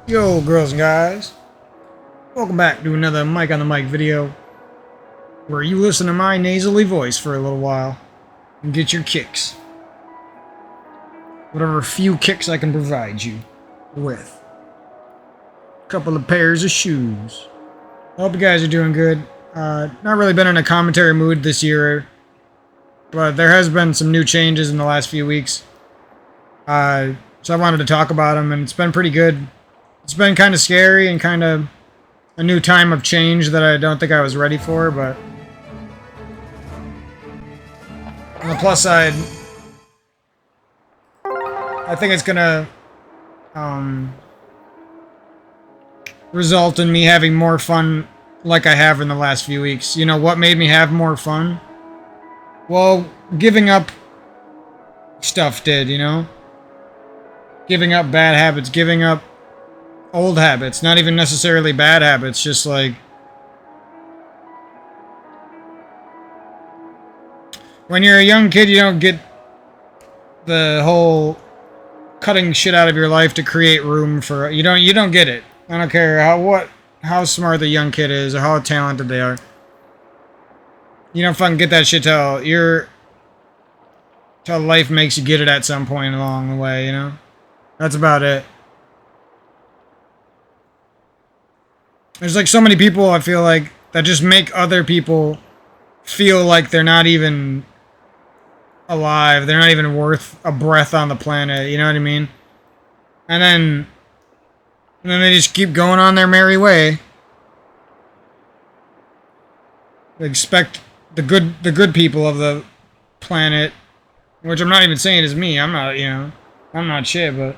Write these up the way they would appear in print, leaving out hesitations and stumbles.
Yo, girls and guys, welcome back to another Mike on the Mic video, where you listen to my nasally voice for a little while and get your kicks. Whatever few kicks I can provide you with. A couple of pairs of shoes. I hope you guys are doing good. Not really been in a commentary mood this year, but there has been some new changes in the last few weeks. So I wanted to talk about them, and it's been pretty good. It's been kind of scary and kind of a new time of change that I don't think I was ready for, but on the plus side, I think it's gonna result in me having more fun like I have in the last few weeks. You know, what made me have more fun? Well, giving up stuff did, you know? Giving up bad habits, giving up old habits, not even necessarily bad habits, just like when you're a young kid, you don't get the whole cutting shit out of your life to create room for you don't get it. I don't care how smart the young kid is or how talented they are. You don't fucking get that shit till life makes you get it at some point along the way, you know? That's about it. There's like so many people, I feel like, that just make other people feel like they're not even alive. They're not even worth a breath on the planet. You know what I mean? And then they just keep going on their merry way. They expect the good people of the planet, which I'm not even saying is me. I'm not, you know, I'm not shit, but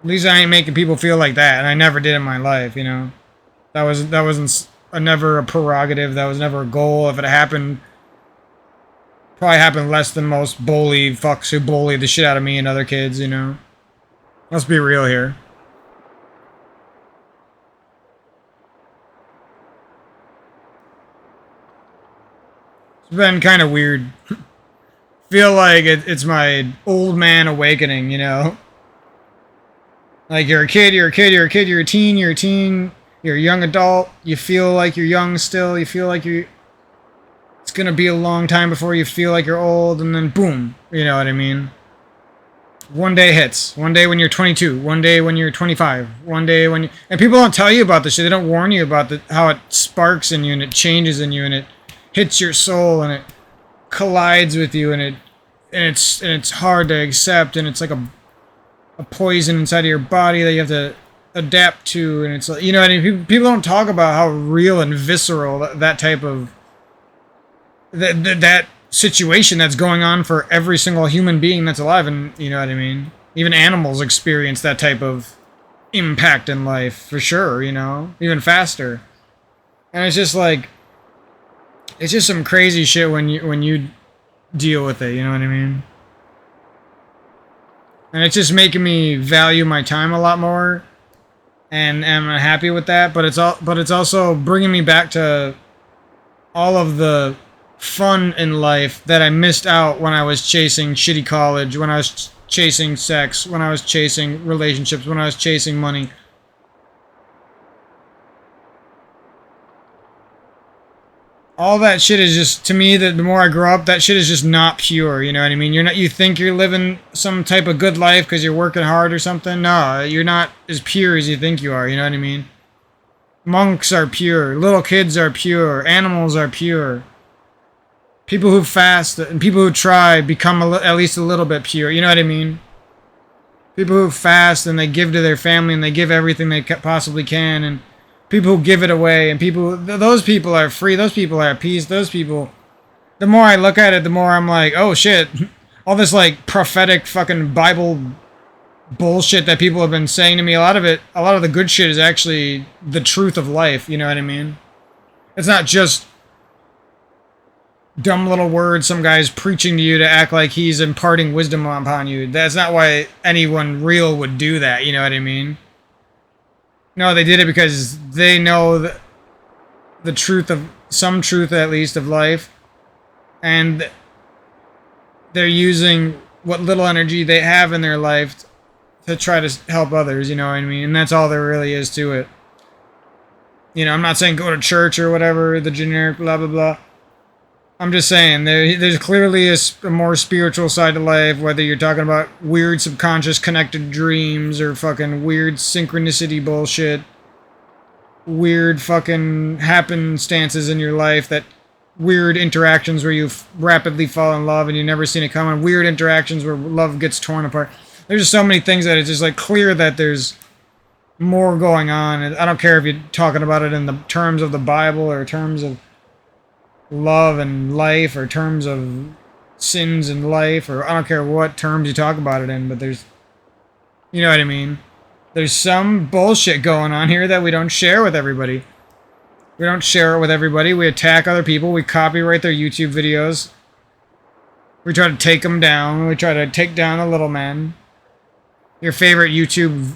at least I ain't making people feel like that, and I never did in my life, you know. That wasn't never a prerogative. That was never a goal. If it happened, probably happened less than most bully fucks who bully the shit out of me and other kids, you know. Let's be real here. It's been kind of weird. Feel like it's my old man awakening, you know. Like, you're a kid, you're a teen, you're a teen, you're a young adult, you feel like you're young still, you feel like it's gonna be a long time before you feel like you're old, and then boom, you know what I mean? One day hits. One day when you're 22, one day when you're 25, one day when you... And people don't tell you about this shit, they don't warn you about how it sparks in you, and it changes in you, and it hits your soul, and it collides with you, and it's hard to accept, and it's like a poison inside of your body that you have to adapt to, and it's like, you know what I mean? People don't talk about how real and visceral that type of that situation that's going on for every single human being that's alive, and you know what I mean? Even animals experience that type of impact in life for sure, you know, even faster. And it's just like, it's just some crazy shit when you deal with it, you know what I mean? And it's just making me value my time a lot more, and I'm happy with that. But it's also bringing me back to all of the fun in life that I missed out when I was chasing shitty college, when I was chasing sex, when I was chasing relationships, when I was chasing money. All that shit is just, to me, the more I grow up, that shit is just not pure, you know what I mean? You think you're living some type of good life because you're working hard or something? No, you're not as pure as you think you are, you know what I mean? Monks are pure, little kids are pure, animals are pure. People who fast and people who try become at least a little bit pure, you know what I mean? People who fast and they give to their family and they give everything they possibly can, and people who give it away, and those people are free, those people are at peace, those people, the more I look at it, the more I'm like, oh shit, all this like prophetic fucking Bible bullshit that people have been saying to me, a lot of the good shit is actually the truth of life, you know what I mean? It's not just dumb little words some guy's preaching to you to act like he's imparting wisdom upon you. That's not why anyone real would do that, you know what I mean? No, they did it because they know the truth of, some truth at least, of life, and they're using what little energy they have in their life to try to help others, you know what I mean? And that's all there really is to it. You know, I'm not saying go to church or whatever, the generic blah blah blah. I'm just saying there's clearly a more spiritual side to life, whether you're talking about weird subconscious connected dreams or fucking weird synchronicity bullshit, weird fucking happenstances in your life, that weird interactions where you rapidly fall in love and you never seen it coming, weird interactions where love gets torn apart. There's just so many things that it's just like clear that there's more going on. And I don't care if you're talking about it in the terms of the Bible or terms of love and life or terms of sins and life, or I don't care what terms you talk about it in, but there's, you know what I mean? There's some bullshit going on here that we don't share with everybody. We don't share it with everybody. We attack other people. We copyright their YouTube videos. We try to take them down. We try to take down the little man. Your favorite YouTube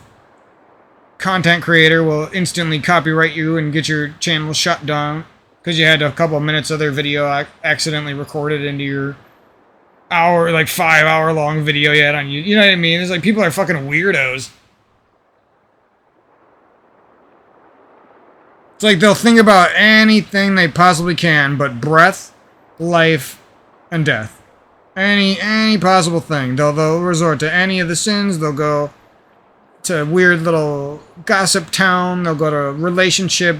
content creator will instantly copyright you and get your channel shut down because you had a couple of minutes of their video accidentally recorded into your hour, like 5 hour long video you had on you. You know what I mean? It's like people are fucking weirdos. It's like they'll think about anything they possibly can but breath, life, and death. Any possible thing. They'll resort to any of the sins. They'll go to weird little gossip town. They'll go to relationship,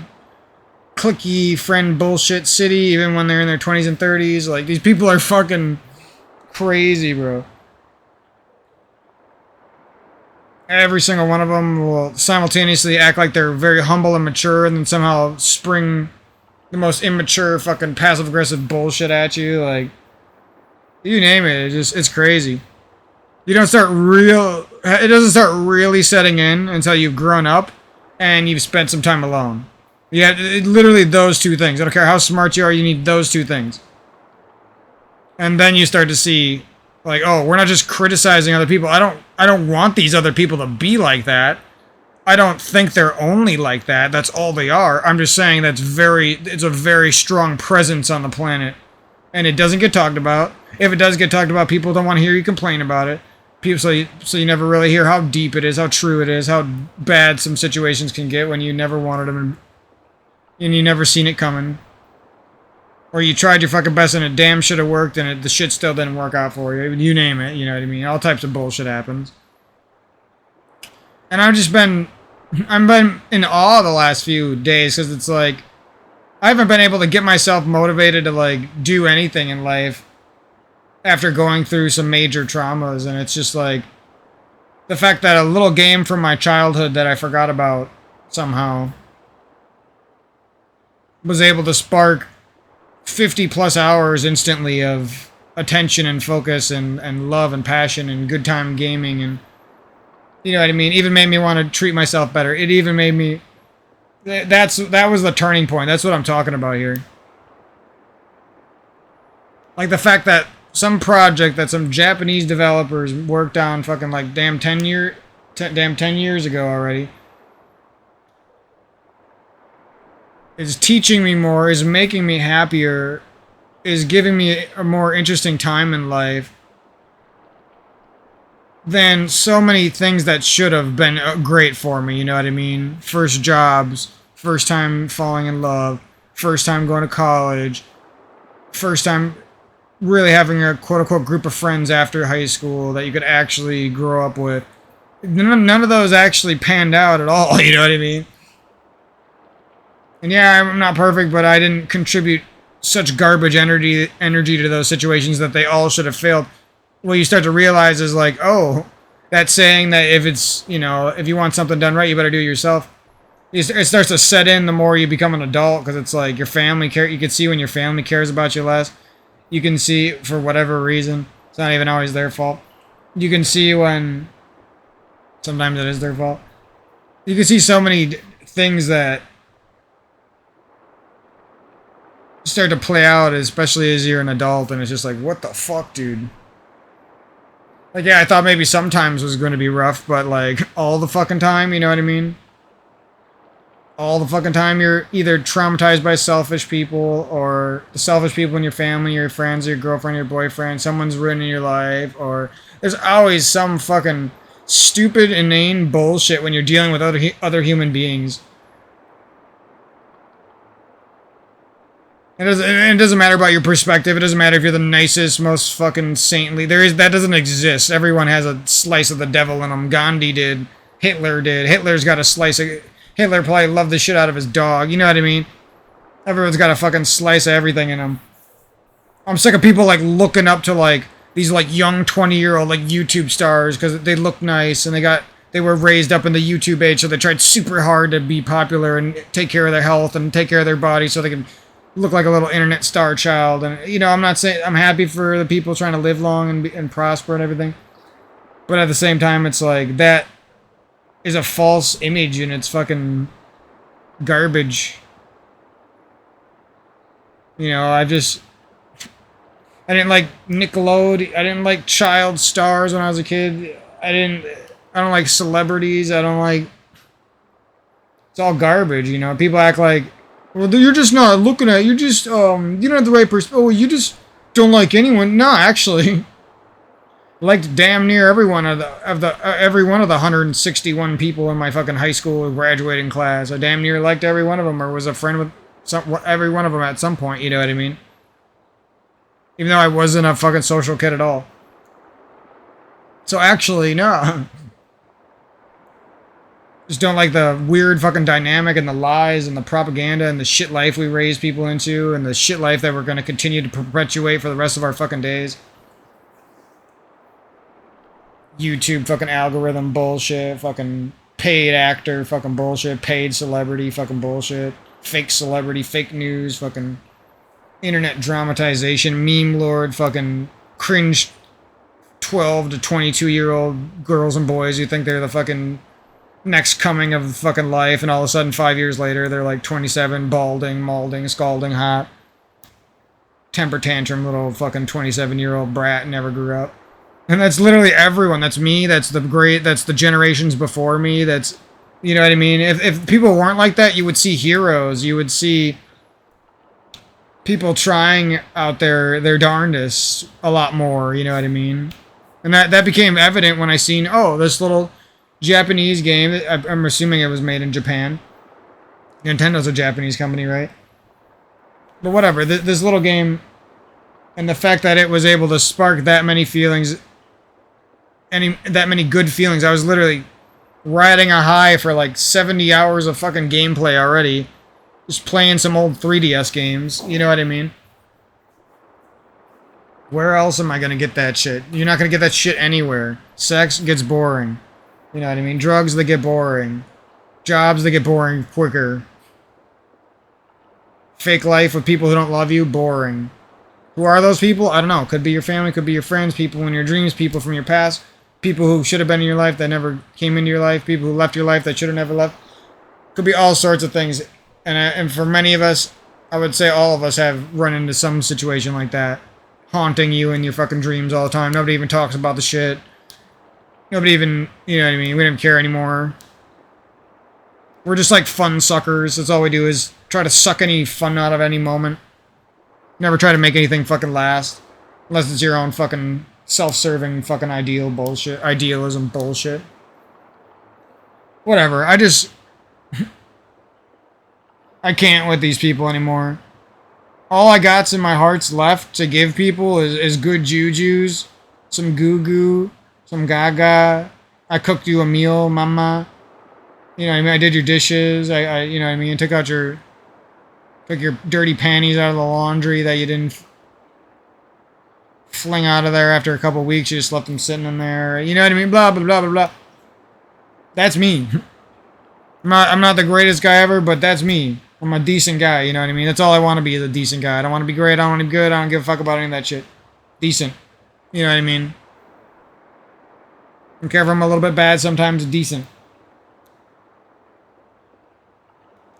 cliquey, friend bullshit city, even when they're in their 20s and 30s. Like, these people are fucking crazy, bro. Every single one of them will simultaneously act like they're very humble and mature and then somehow spring the most immature fucking passive-aggressive bullshit at you. Like, you name it, it's crazy. It doesn't start really setting in until you've grown up and you've spent some time alone. Yeah, literally those two things. I don't care how smart you are, you need those two things. And then you start to see, like, oh, we're not just criticizing other people. I don't want these other people to be like that. I don't think they're only like that. That's all they are. I'm just saying it's a very strong presence on the planet. And it doesn't get talked about. If it does get talked about, people don't want to hear you complain about it. So you never really hear how deep it is, how true it is, how bad some situations can get when you never wanted them and you never seen it coming. Or you tried your fucking best and it damn should have worked and the shit still didn't work out for you. You name it, you know what I mean? All types of bullshit happens. And I've been in awe the last few days because it's like, I haven't been able to get myself motivated to like do anything in life after going through some major traumas. And it's just like the fact that a little game from my childhood that I forgot about somehow was able to spark 50 plus hours instantly of attention and focus and love and passion and good time gaming. And you know what I mean? Even made me want to treat myself better. It even made me, that was the turning point. That's what I'm talking about here. Like the fact that some project that some Japanese developers worked on fucking like damn 10 years ago already is teaching me more, is making me happier, is giving me a more interesting time in life than so many things that should have been great for me, you know what I mean? First jobs, first time falling in love, first time going to college, first time really having a quote-unquote group of friends after high school that you could actually grow up with. None of those actually panned out at all, you know what I mean? And yeah, I'm not perfect, but I didn't contribute such garbage energy to those situations that they all should have failed. What you start to realize is like, oh, that saying that if it's, you know, if you want something done right, you better do it yourself. It starts to set in the more you become an adult, because it's like your family care. You can see when your family cares about you less. You can see for whatever reason. It's not even always their fault. You can see when sometimes it is their fault. You can see so many things that start to play out, especially as you're an adult, and it's just like, what the fuck, dude? Like, yeah, I thought maybe sometimes was going to be rough, but like all the fucking time, you know what I mean? all the fucking time you're either traumatized by selfish people, or the selfish people in your family, your friends, your girlfriend, your boyfriend, someone's ruining your life, or there's always some fucking stupid, inane bullshit when you're dealing with other human beings. It doesn't matter about your perspective. It doesn't matter if you're the nicest, most fucking saintly. That doesn't exist. Everyone has a slice of the devil in them. Gandhi did. Hitler did. Hitler's got a slice of. Hitler probably loved the shit out of his dog. You know what I mean? Everyone's got a fucking slice of everything in them. I'm sick of people like looking up to like these like young 20-year-old like YouTube stars because they look nice and they were raised up in the YouTube age, so they tried super hard to be popular and take care of their health and take care of their body so they can look like a little internet star child. And you know, I'm not saying I'm happy for the people trying to live long and prosper and everything, but at the same time, it's like that is a false image and it's fucking garbage. You know, I didn't like Nickelodeon. I didn't like child stars when I was a kid. I don't like celebrities. I don't like. It's all garbage, you know. People act like, well, you're just not looking at. You're just you don't have the right perspective. Oh, you just don't like anyone. No, actually, I liked damn near every one of every one of the 161 people in my fucking high school graduating class. I damn near liked every one of them, or was a friend with every one of them at some point. You know what I mean? Even though I wasn't a fucking social kid at all. So actually, no. Just don't like the weird fucking dynamic and the lies and the propaganda and the shit life we raise people into and the shit life that we're going to continue to perpetuate for the rest of our fucking days. YouTube fucking algorithm bullshit, fucking paid actor fucking bullshit, paid celebrity fucking bullshit, fake celebrity, fake news, fucking internet dramatization, meme lord, fucking cringe 12 to 22-year-old girls and boys who think they're the fucking next coming of fucking life, and all of a sudden 5 years later they're like 27, balding, malding, scalding hot, temper tantrum little fucking 27-year-old brat, never grew up. And that's literally everyone. That's me, that's the generations before me, that's, you know what I mean? If people weren't like that, you would see heroes, you would see people trying out their darndest a lot more, you know what I mean? And that became evident when I seen, oh, this little Japanese game, I'm assuming it was made in Japan. Nintendo's a Japanese company, right? But whatever, this little game, and the fact that it was able to spark that many feelings, that many good feelings. I was literally riding a high for like 70 hours of fucking gameplay already. Just playing some old 3DS games, you know what I mean? Where else am I gonna get that shit? You're not gonna get that shit anywhere. Sex gets boring. You know what I mean? Drugs, they get boring. Jobs, they get boring quicker. Fake life with people who don't love you, boring. Who are those people? I don't know. Could be your family, could be your friends, people in your dreams, people from your past, people who should have been in your life that never came into your life, people who left your life that should have never left. Could be all sorts of things. And for many of us, I would say all of us have run into some situation like that. Haunting you in your fucking dreams all the time. Nobody even talks about the shit. Nobody even, you know what I mean? We don't care anymore. We're just like fun suckers. That's all we do is try to suck any fun out of any moment. Never try to make anything fucking last. Unless it's your own fucking self-serving fucking idealism bullshit. Whatever. I can't with these people anymore. All I got's in my heart's left to give people is good jujus, some goo-goo, some gaga. I cooked you a meal, mama. You know what I mean? I did your dishes. I you know what I mean? Took your dirty panties out of the laundry that you didn't fling out of there after a couple weeks. You just left them sitting in there. You know what I mean? Blah, blah, blah, blah, blah. That's me. I'm not the greatest guy ever, but that's me. I'm a decent guy, you know what I mean? That's all I want to be, is a decent guy. I don't want to be great, I don't want to be good, I don't give a fuck about any of that shit. Decent. You know what I mean? I don't care if I'm a little bit bad, sometimes decent.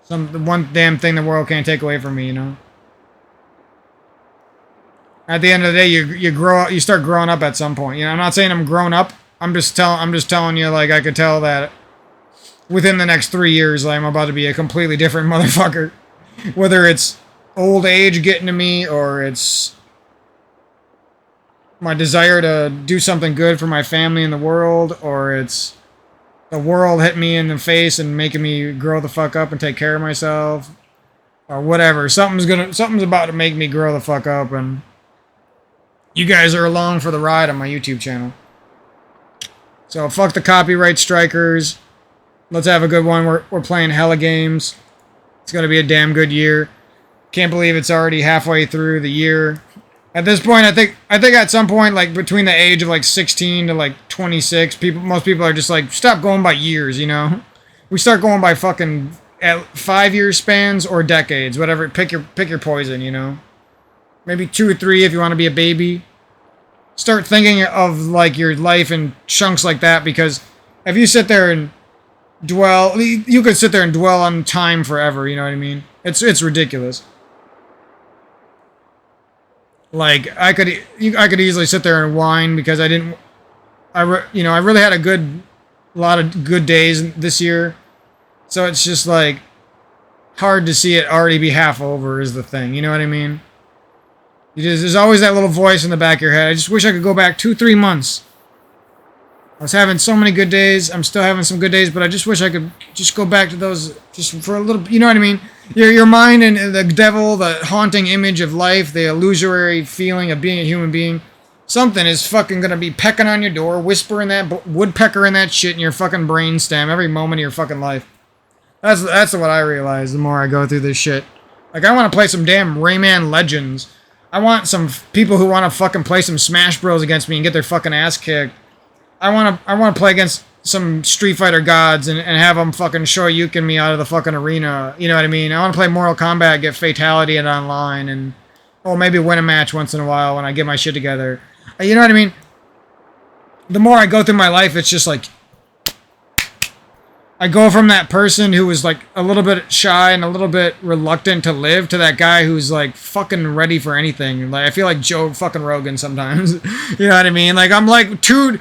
The one damn thing the world can't take away from me, you know? At the end of the day, you grow up, you start growing up at some point. You know, I'm not saying I'm grown up. I'm just telling you, like, I could tell that within the next 3 years, I'm about to be a completely different motherfucker. Whether it's old age getting to me, or it's my desire to do something good for my family and the world, or it's the world hitting me in the face and making me grow the fuck up and take care of myself, or whatever. Something's about to make me grow the fuck up, and you guys are along for the ride on my YouTube channel. So fuck the copyright strikers. Let's have a good one. We're playing hella games. It's gonna be a damn good year. Can't believe it's already halfway through the year. At this point, I think at some point, like between the age of like 16 to like 26, most people are just like, stop going by years, you know? We start going by fucking 5-year spans or decades, whatever. Pick your poison, you know? Maybe 2 or 3 if you want to be a baby. Start thinking of like your life in chunks like that, because if you sit there and dwell, you could sit there and dwell on time forever, you know what I mean? It's ridiculous. Like I could easily sit there and whine because I really had a lot of good days this year. So it's just like hard to see it already be half over is the thing, you know what I mean? There's always that little voice in the back of your head. I just wish I could go back 2-3 months. I was having so many good days. I'm still having some good days, but I just wish I could just go back to those just for a little, you know what I mean? Your mind and the devil, the haunting image of life, the illusory feeling of being a human being. Something is fucking gonna be pecking on your door, whispering that woodpecker and that shit in your fucking brainstem every moment of your fucking life. That's what I realize the more I go through this shit. Like, I want to play some damn Rayman Legends. I want some people who want to fucking play some Smash Bros against me and get their fucking ass kicked. I want to play against some Street Fighter gods and have them fucking shoryuken me out of the fucking arena. You know what I mean? I want to play Mortal Kombat, get fatality and online, and maybe win a match once in a while when I get my shit together. You know what I mean? The more I go through my life, it's just like I go from that person who was like a little bit shy and a little bit reluctant to live to that guy who's like fucking ready for anything. Like, I feel like Joe fucking Rogan sometimes. You know what I mean? Like, I'm like two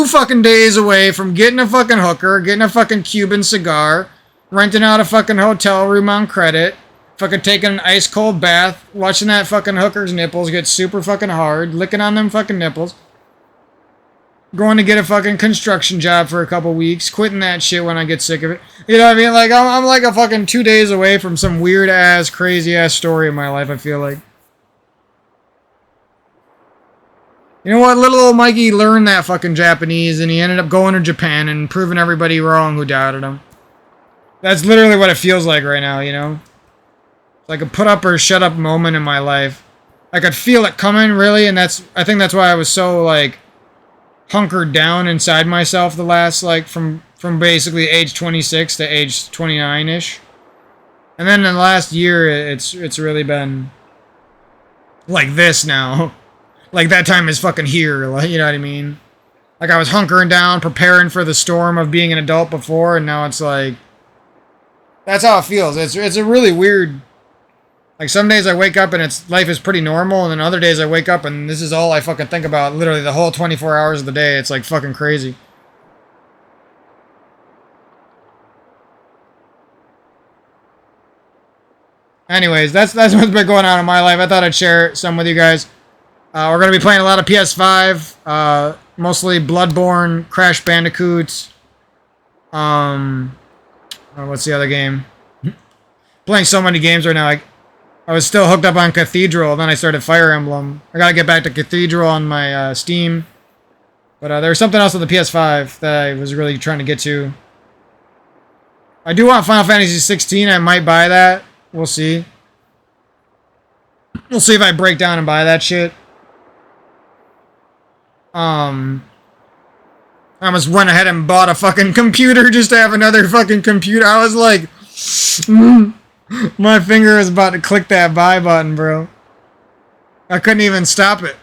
fucking days away from getting a fucking hooker, getting a fucking Cuban cigar, renting out a fucking hotel room on credit, fucking taking an ice cold bath, watching that fucking hooker's nipples get super fucking hard, licking on them fucking nipples. Going to get a fucking construction job for a couple weeks, quitting that shit when I get sick of it. You know what I mean? Like, I'm like a fucking 2 days away from some weird ass, crazy ass story in my life, I feel like. You know what? Little old Mikey learned that fucking Japanese, and he ended up going to Japan and proving everybody wrong who doubted him. That's literally what it feels like right now, you know? It's like a put up or shut up moment in my life. I could feel it coming, really, and I think that's why I was so, like, hunkered down inside myself the last, like, from basically age 26 to age 29-ish. And then in the last year, it's really been like this now. Like, that time is fucking here, like, you know what I mean? Like, I was hunkering down, preparing for the storm of being an adult before, and now it's like, that's how it feels. It's a really weird, like, some days I wake up and life is pretty normal, and then other days I wake up and this is all I fucking think about literally the whole 24 hours of the day. It's like fucking crazy. Anyways, that's what's been going on in my life. I thought I'd share some with you guys. We're going to be playing a lot of PS5, mostly Bloodborne, Crash Bandicoot. What's the other game? Playing so many games right now. I was still hooked up on Cathedral, then I started Fire Emblem. I gotta get back to Cathedral on my Steam. But there was something else on the PS5 that I was really trying to get to. I do want Final Fantasy 16. I might buy that. We'll see. We'll see if I break down and buy that shit. I almost went ahead and bought a fucking computer just to have another fucking computer. I was like... My finger was about to click that buy button, bro. I couldn't even stop it.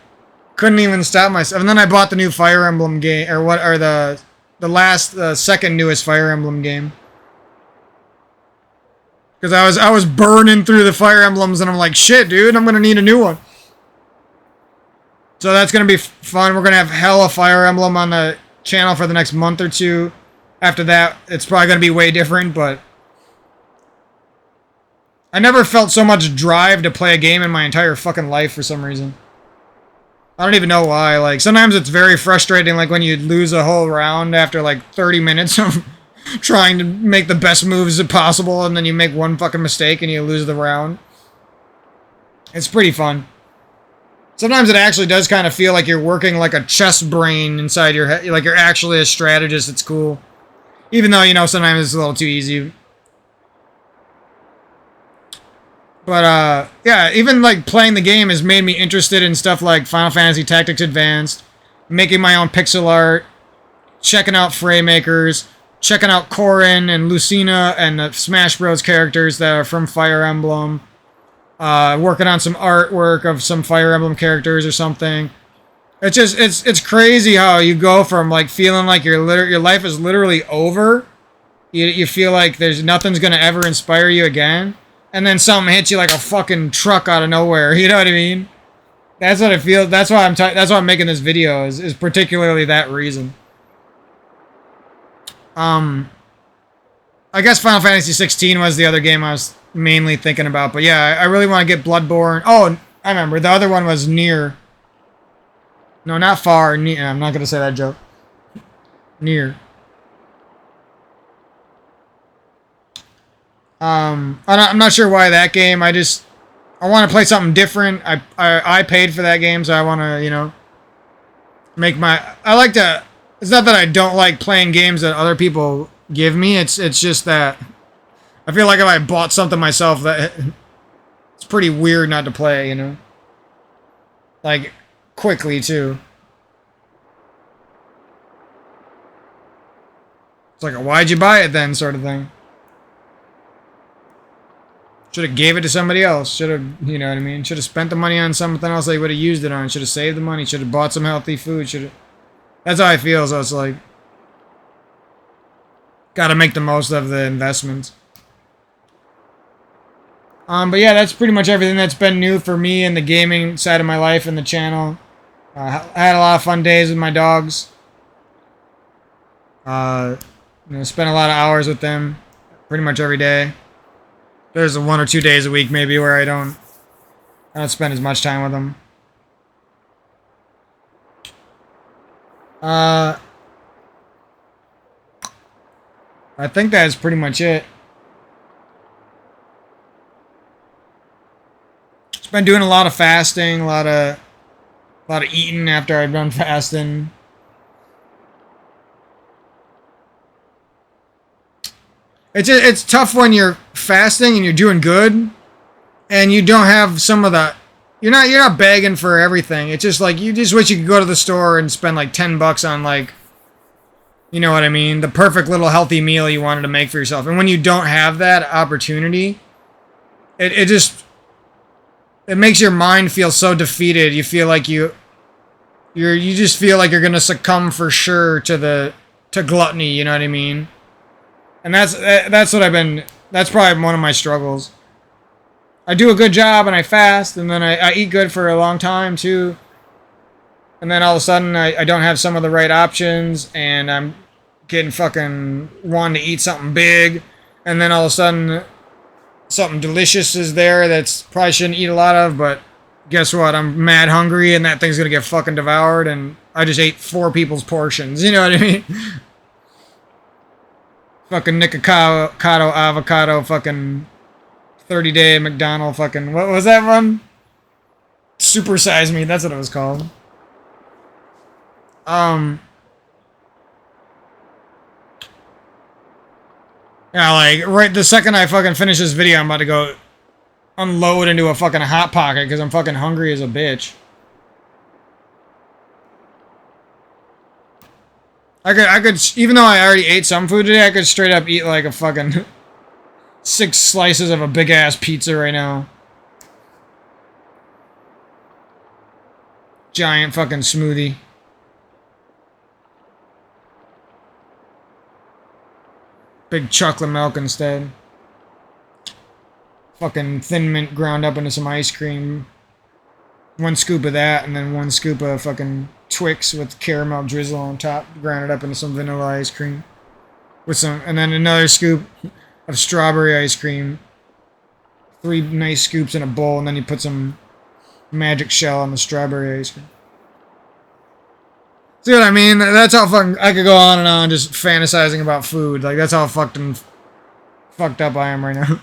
Couldn't even stop myself. And then I bought the new Fire Emblem game, or the second newest Fire Emblem game. Because I was burning through the Fire Emblems, and I'm like, shit, dude, I'm gonna need a new one. So that's gonna be fun. We're gonna have hella Fire Emblem on the channel for the next month or two. After that, it's probably going to be way different, but I never felt so much drive to play a game in my entire fucking life for some reason. I don't even know why. Like, sometimes it's very frustrating, like when you lose a whole round after like 30 minutes of trying to make the best moves possible, and then you make one fucking mistake and you lose the round. It's pretty fun. Sometimes it actually does kind of feel like you're working like a chess brain inside your head. Like you're actually a strategist. It's cool. Even though, you know, sometimes it's a little too easy. But, yeah, even, like, playing the game has made me interested in stuff like Final Fantasy Tactics Advanced, making my own pixel art, checking out Fraymakers, checking out Corrin and Lucina and the Smash Bros. Characters that are from Fire Emblem, working on some artwork of some Fire Emblem characters or something. It's just, it's crazy how you go from, like, feeling like your life is literally over. You feel like there's nothing's gonna ever inspire you again. And then something hits you like a fucking truck out of nowhere. You know what I mean? That's what I feel. That's why that's why I'm making this video. Is particularly that reason. I guess Final Fantasy 16 was the other game I was mainly thinking about. But yeah, I really want to get Bloodborne. Oh, I remember. The other one was Near. No, not Far. Near. I'm not gonna say that joke. Near. I'm not sure why that game. I want to play something different. I paid for that game, so I want to, you know, make my. I like to. It's not that I don't like playing games that other people give me. It's just that I feel like if I bought something myself, that it's pretty weird not to play. You know, like quickly too. It's like a why'd you buy it then sort of thing. Should have gave it to somebody else. Should have, you know what I mean? Should have spent the money on something else they would have used it on. Should have saved the money. Should have bought some healthy food. Should have. That's how I feel. So it's like, got to make the most of the investment. But yeah, that's pretty much everything that's been new for me in the gaming side of my life and the channel. I had a lot of fun days with my dogs. You know, spent a lot of hours with them, pretty much every day. There's 1 or 2 days a week maybe where I don't spend as much time with them. I think that's pretty much it. Just been doing a lot of fasting, a lot of eating after I've done fasting. It's tough when you're fasting and you're doing good, and you don't have some of the. You're not begging for everything. It's just like you just wish you could go to the store and spend like $10 on like, you know what I mean, the perfect little healthy meal you wanted to make for yourself. And when you don't have that opportunity, it makes your mind feel so defeated. You feel like you just feel like you're gonna succumb for sure to gluttony. You know what I mean? And that's what I've been. That's probably one of my struggles. I do a good job and I fast, and then I eat good for a long time too. And then all of a sudden I don't have some of the right options, and I'm getting fucking wanting to eat something big, and then all of a sudden something delicious is there that's probably shouldn't eat a lot of, but guess what? I'm mad hungry, and that thing's gonna get fucking devoured, and I just ate 4 people's portions. You know what I mean? Fucking Nikocado avocado fucking 30-day McDonald fucking, what was that one? Super Size Me, that's what it was called. Yeah, like, right the second I fucking finish this video, I'm about to go unload into a fucking Hot Pocket because I'm fucking hungry as a bitch. I could, even though I already ate some food today, I could straight up eat like a fucking 6 slices of a big ass pizza right now. Giant fucking smoothie. Big chocolate milk instead. Fucking Thin Mint ground up into some ice cream. 1 scoop of that, and then 1 scoop of fucking Twix with caramel drizzle on top, ground it up into some vanilla ice cream. with some, and then another scoop of strawberry ice cream. 3 nice scoops in a bowl, and then you put some magic shell on the strawberry ice cream. See what I mean? That's how fucking I could go on and on just fantasizing about food. Like, that's how fucked up I am right now.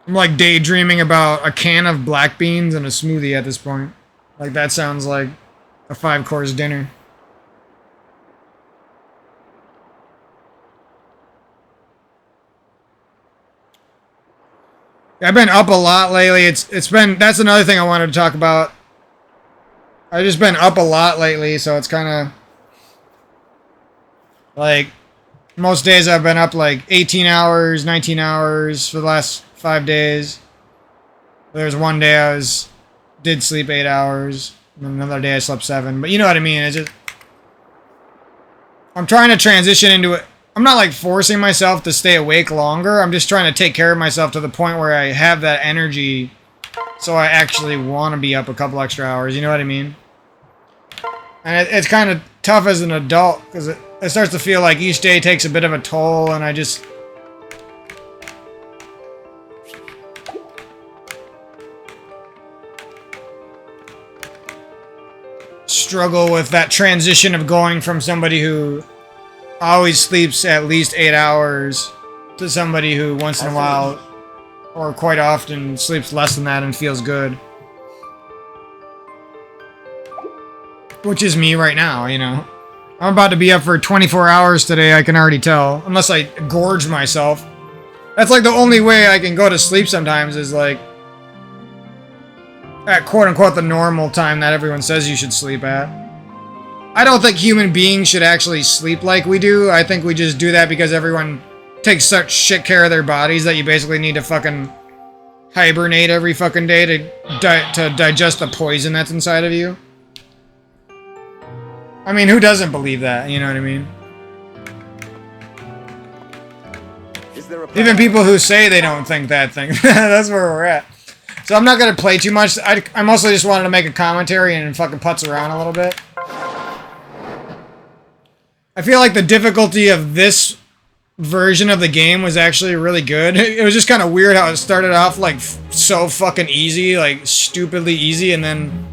I'm like daydreaming about a can of black beans and a smoothie at this point. Like, that sounds like a 5-course dinner. I've been up a lot lately. That's another thing I wanted to talk about. I've just been up a lot lately, so it's kind of like most days I've been up like 18 hours, 19 hours for the last 5 days. There's one day did sleep 8 hours, and then another day I slept 7. But you know what I mean? It's just I'm trying to transition into it. I'm not like forcing myself to stay awake longer. I'm just trying to take care of myself to the point where I have that energy, so I actually want to be up a couple extra hours. You know what I mean? And it's kind of tough as an adult because it starts to feel like each day takes a bit of a toll, and I just struggle with that transition of going from somebody who always sleeps at least 8 hours to somebody who once in a while or quite often sleeps less than that and feels good. Which is me right now, you know. I'm about to be up for 24 hours today, I can already tell. Unless I gorge myself. That's like the only way I can go to sleep sometimes is like at quote-unquote the normal time that everyone says you should sleep at. I don't think human beings should actually sleep like we do. I think we just do that because everyone takes such shit care of their bodies that you basically need to fucking hibernate every fucking day to digest the poison that's inside of you. I mean, who doesn't believe that? You know what I mean? Even people who say they don't think that thing. That's where we're at. So I'm not going to play too much. I mostly just wanted to make a commentary and fucking putz around a little bit. I feel like the difficulty of this version of the game was actually really good. It was just kind of weird how it started off like so fucking easy, like stupidly easy, and then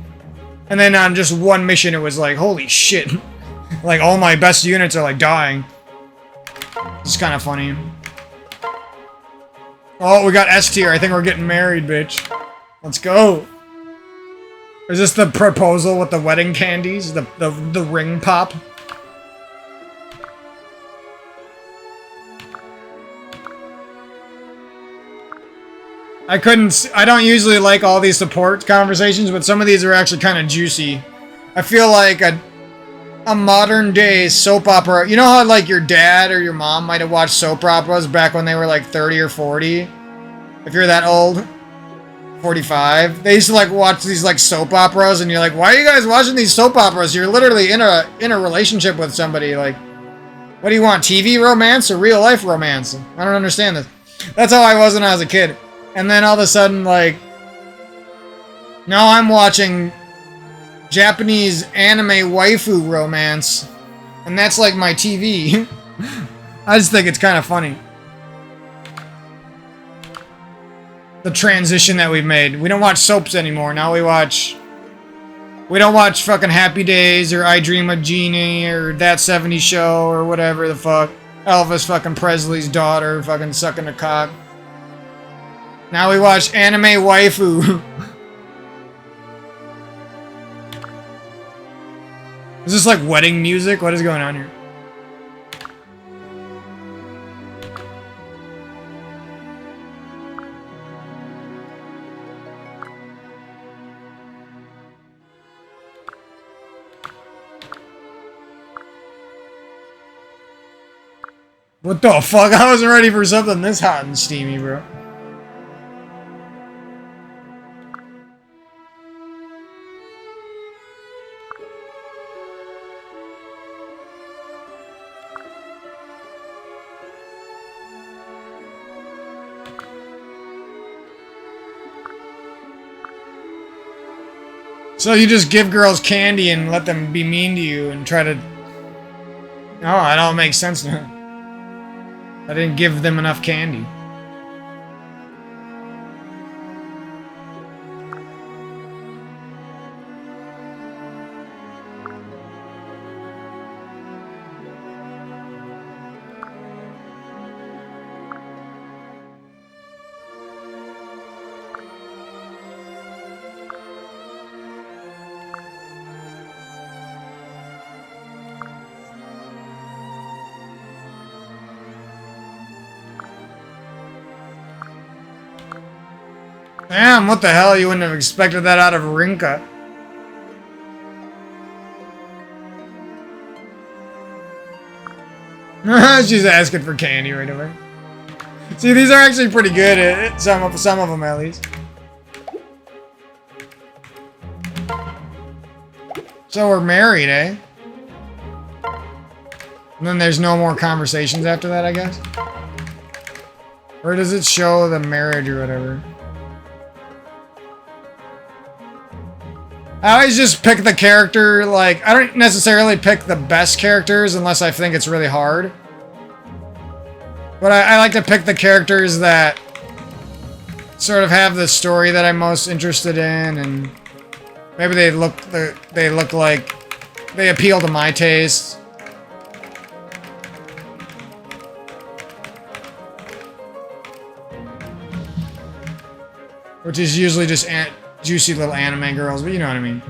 on just one mission it was like, holy shit. Like all my best units are like dying. It's kind of funny. Oh, we got S tier. I think we're getting married, bitch. Let's go. Is this the proposal with the wedding candies? The ring pop? I don't usually like all these support conversations, but some of these are actually kind of juicy. I feel like a modern day soap opera. You know how like your dad or your mom might have watched soap operas back when they were like 30 or 40? If you're that old, 45. They used to like watch these like soap operas, and you're like, why are you guys watching these soap operas? You're literally in a relationship with somebody. Like, what do you want? TV romance or real life romance? I don't understand this. That's how I was when I was a kid. And then all of a sudden, like, now I'm watching Japanese anime waifu romance, and that's like my TV. I just think it's kind of funny. The transition that we've made. We don't watch soaps anymore. Now we don't watch fucking Happy Days or I Dream of Jeannie or That 70s Show or whatever the fuck. Elvis fucking Presley's daughter fucking sucking a cock. Now we watch anime waifu. Is this like wedding music? What is going on here? What the fuck? I wasn't ready for something this hot and steamy, bro. So you just give girls candy and let them be mean to you and try to Oh, it all makes sense now. I didn't give them enough candy. Damn, what the hell? You wouldn't have expected that out of Rinka. She's asking for candy right away. See, these are actually pretty good. Some of them, at least. So we're married, eh? And then there's no more conversations after that, I guess? Or does it show the marriage or whatever? I always just pick the character, like, I don't necessarily pick the best characters unless I think it's really hard. But I like to pick the characters that sort of have the story that I'm most interested in, and maybe they look like they appeal to my taste. Which is usually just juicy little anime girls, but you know what I mean.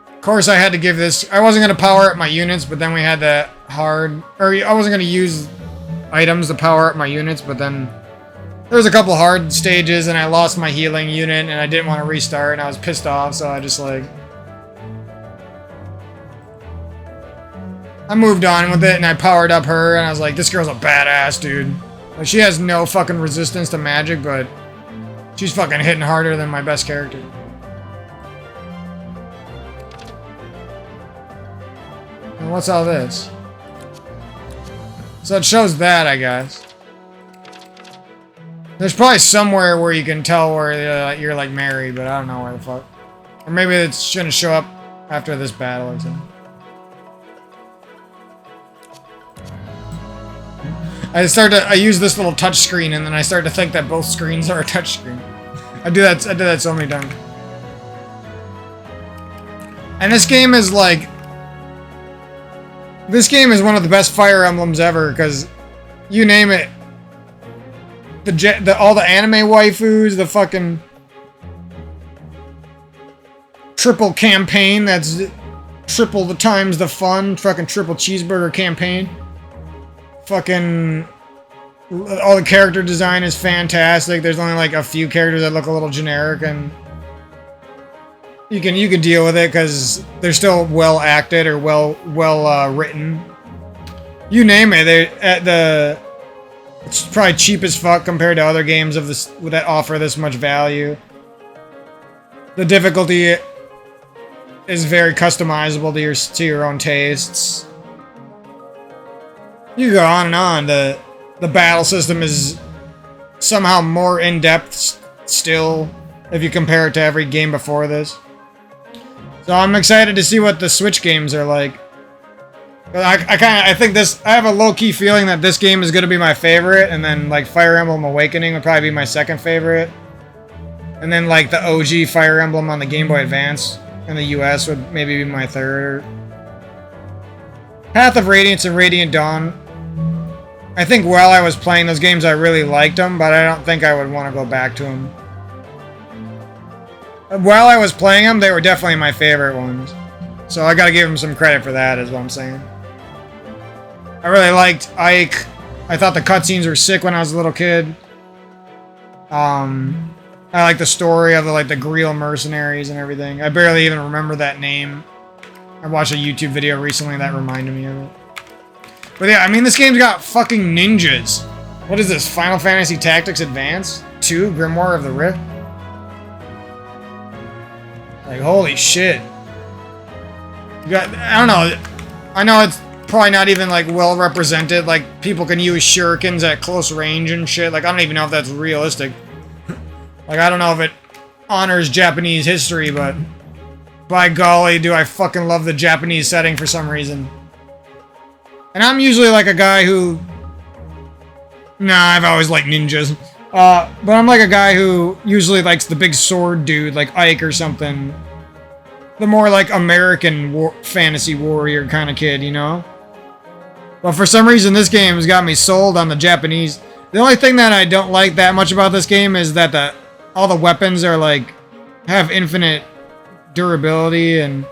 Of course, I had to give this... I wasn't going to power up my units, but then we had the hard... Or I wasn't going to use items to power up my units, but then... There was a couple hard stages, and I lost my healing unit, and I didn't want to restart, and I was pissed off, so I just, like... I moved on with it, and I powered up her, and I was like, this girl's a badass, dude. Like, she has no fucking resistance to magic, but she's fucking hitting harder than my best character. And what's all this? So it shows that, I guess. There's probably somewhere where you can tell where you're like married, but I don't know where the fuck. Or maybe it's gonna show up after this battle or something. I use this little touch screen, and then I start to think that both screens are a touch screen. I do that so many times. And this game is like... This game is one of the best Fire Emblems ever, because you name it. All the anime waifus, the fucking... triple campaign, that's triple the times the fun, fucking triple cheeseburger campaign. Fucking... All the character design is fantastic. There's only like a few characters that look a little generic, and you can deal with it because they're still well acted or well written. You name it, it's probably cheap as fuck compared to other games of this that offer this much value. The difficulty is very customizable to your own tastes. You go on and on. The battle system is somehow more in-depth still if you compare it to every game before this. So I'm excited to see what the Switch games are like. I have a low-key feeling that this game is going to be my favorite, and then like Fire Emblem Awakening would probably be my second favorite. And then like the OG Fire Emblem on the Game Boy Advance in the US would maybe be my third. Path of Radiance and Radiant Dawn. I think while I was playing those games, I really liked them, but I don't think I would want to go back to them. While I was playing them, they were definitely my favorite ones. So I gotta give them some credit for that, is what I'm saying. I really liked Ike. I thought the cutscenes were sick when I was a little kid. I like the story of the Greel mercenaries and everything. I barely even remember that name. I watched a YouTube video recently that reminded me of it. But yeah, I mean, this game's got fucking ninjas. What is this? Final Fantasy Tactics Advance 2? Grimoire of the Rift? Like, holy shit. You got, I don't know. I know it's probably not even, like, well represented. Like, people can use shurikens at close range and shit. Like, I don't even know if that's realistic. Like, I don't know if it honors Japanese history, but By golly, do I fucking love the Japanese setting for some reason. And I'm usually like a guy who... Nah, I've always liked ninjas. But I'm like a guy who usually likes the big sword dude, like Ike or something. The more like American fantasy warrior kind of kid, you know? But for some reason, this game has got me sold on the Japanese. The only thing that I don't like that much about this game is that all the weapons are like... have infinite durability, and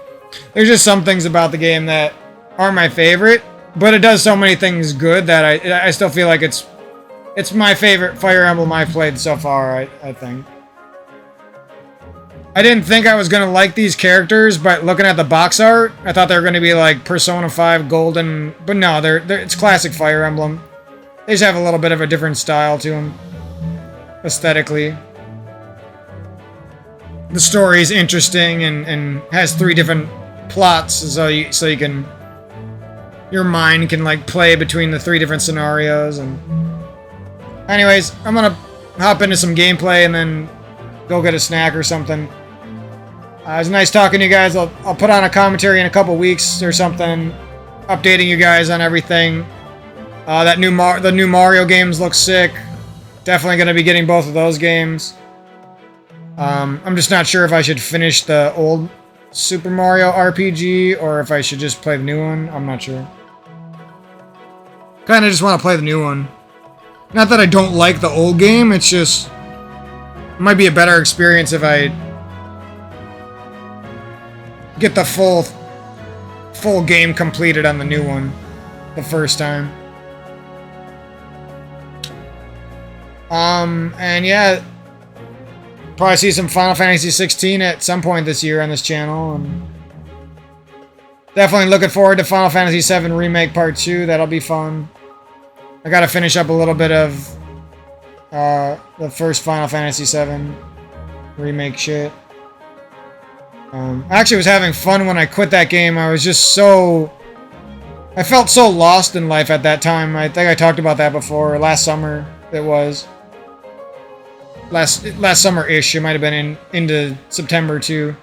there's just some things about the game that aren't my favorite, but it does so many things good that I still feel like it's my favorite Fire Emblem I've played so far, I think. I didn't think I was going to like these characters, but looking at the box art, I thought they were going to be like Persona 5 Golden, but no, it's classic Fire Emblem. They just have a little bit of a different style to them, aesthetically. The story is interesting and has 3 different plots, so you can... Your mind can, like, play between the 3 different scenarios, and... Anyways, I'm gonna hop into some gameplay and then go get a snack or something. It was nice talking to you guys. I'll put on a commentary in a couple weeks or something, updating you guys on everything. The new Mario games look sick. Definitely gonna be getting both of those games. I'm just not sure if I should finish the old Super Mario RPG or if I should just play the new one. I'm not sure. Kinda just want to play the new one. Not that I don't like the old game, it's just... It might be a better experience if I... get the full game completed on the new one. The first time. And yeah... Probably see some Final Fantasy 16 at some point this year on this channel. And definitely looking forward to Final Fantasy 7 Remake Part 2. That'll be fun. I gotta finish up a little bit of the first Final Fantasy 7 remake shit. I actually was having fun when I quit that game. I was just so... I felt so lost in life at that time. I think I talked about that before. Last summer, it was. Last summer-ish. It might have been into September, too.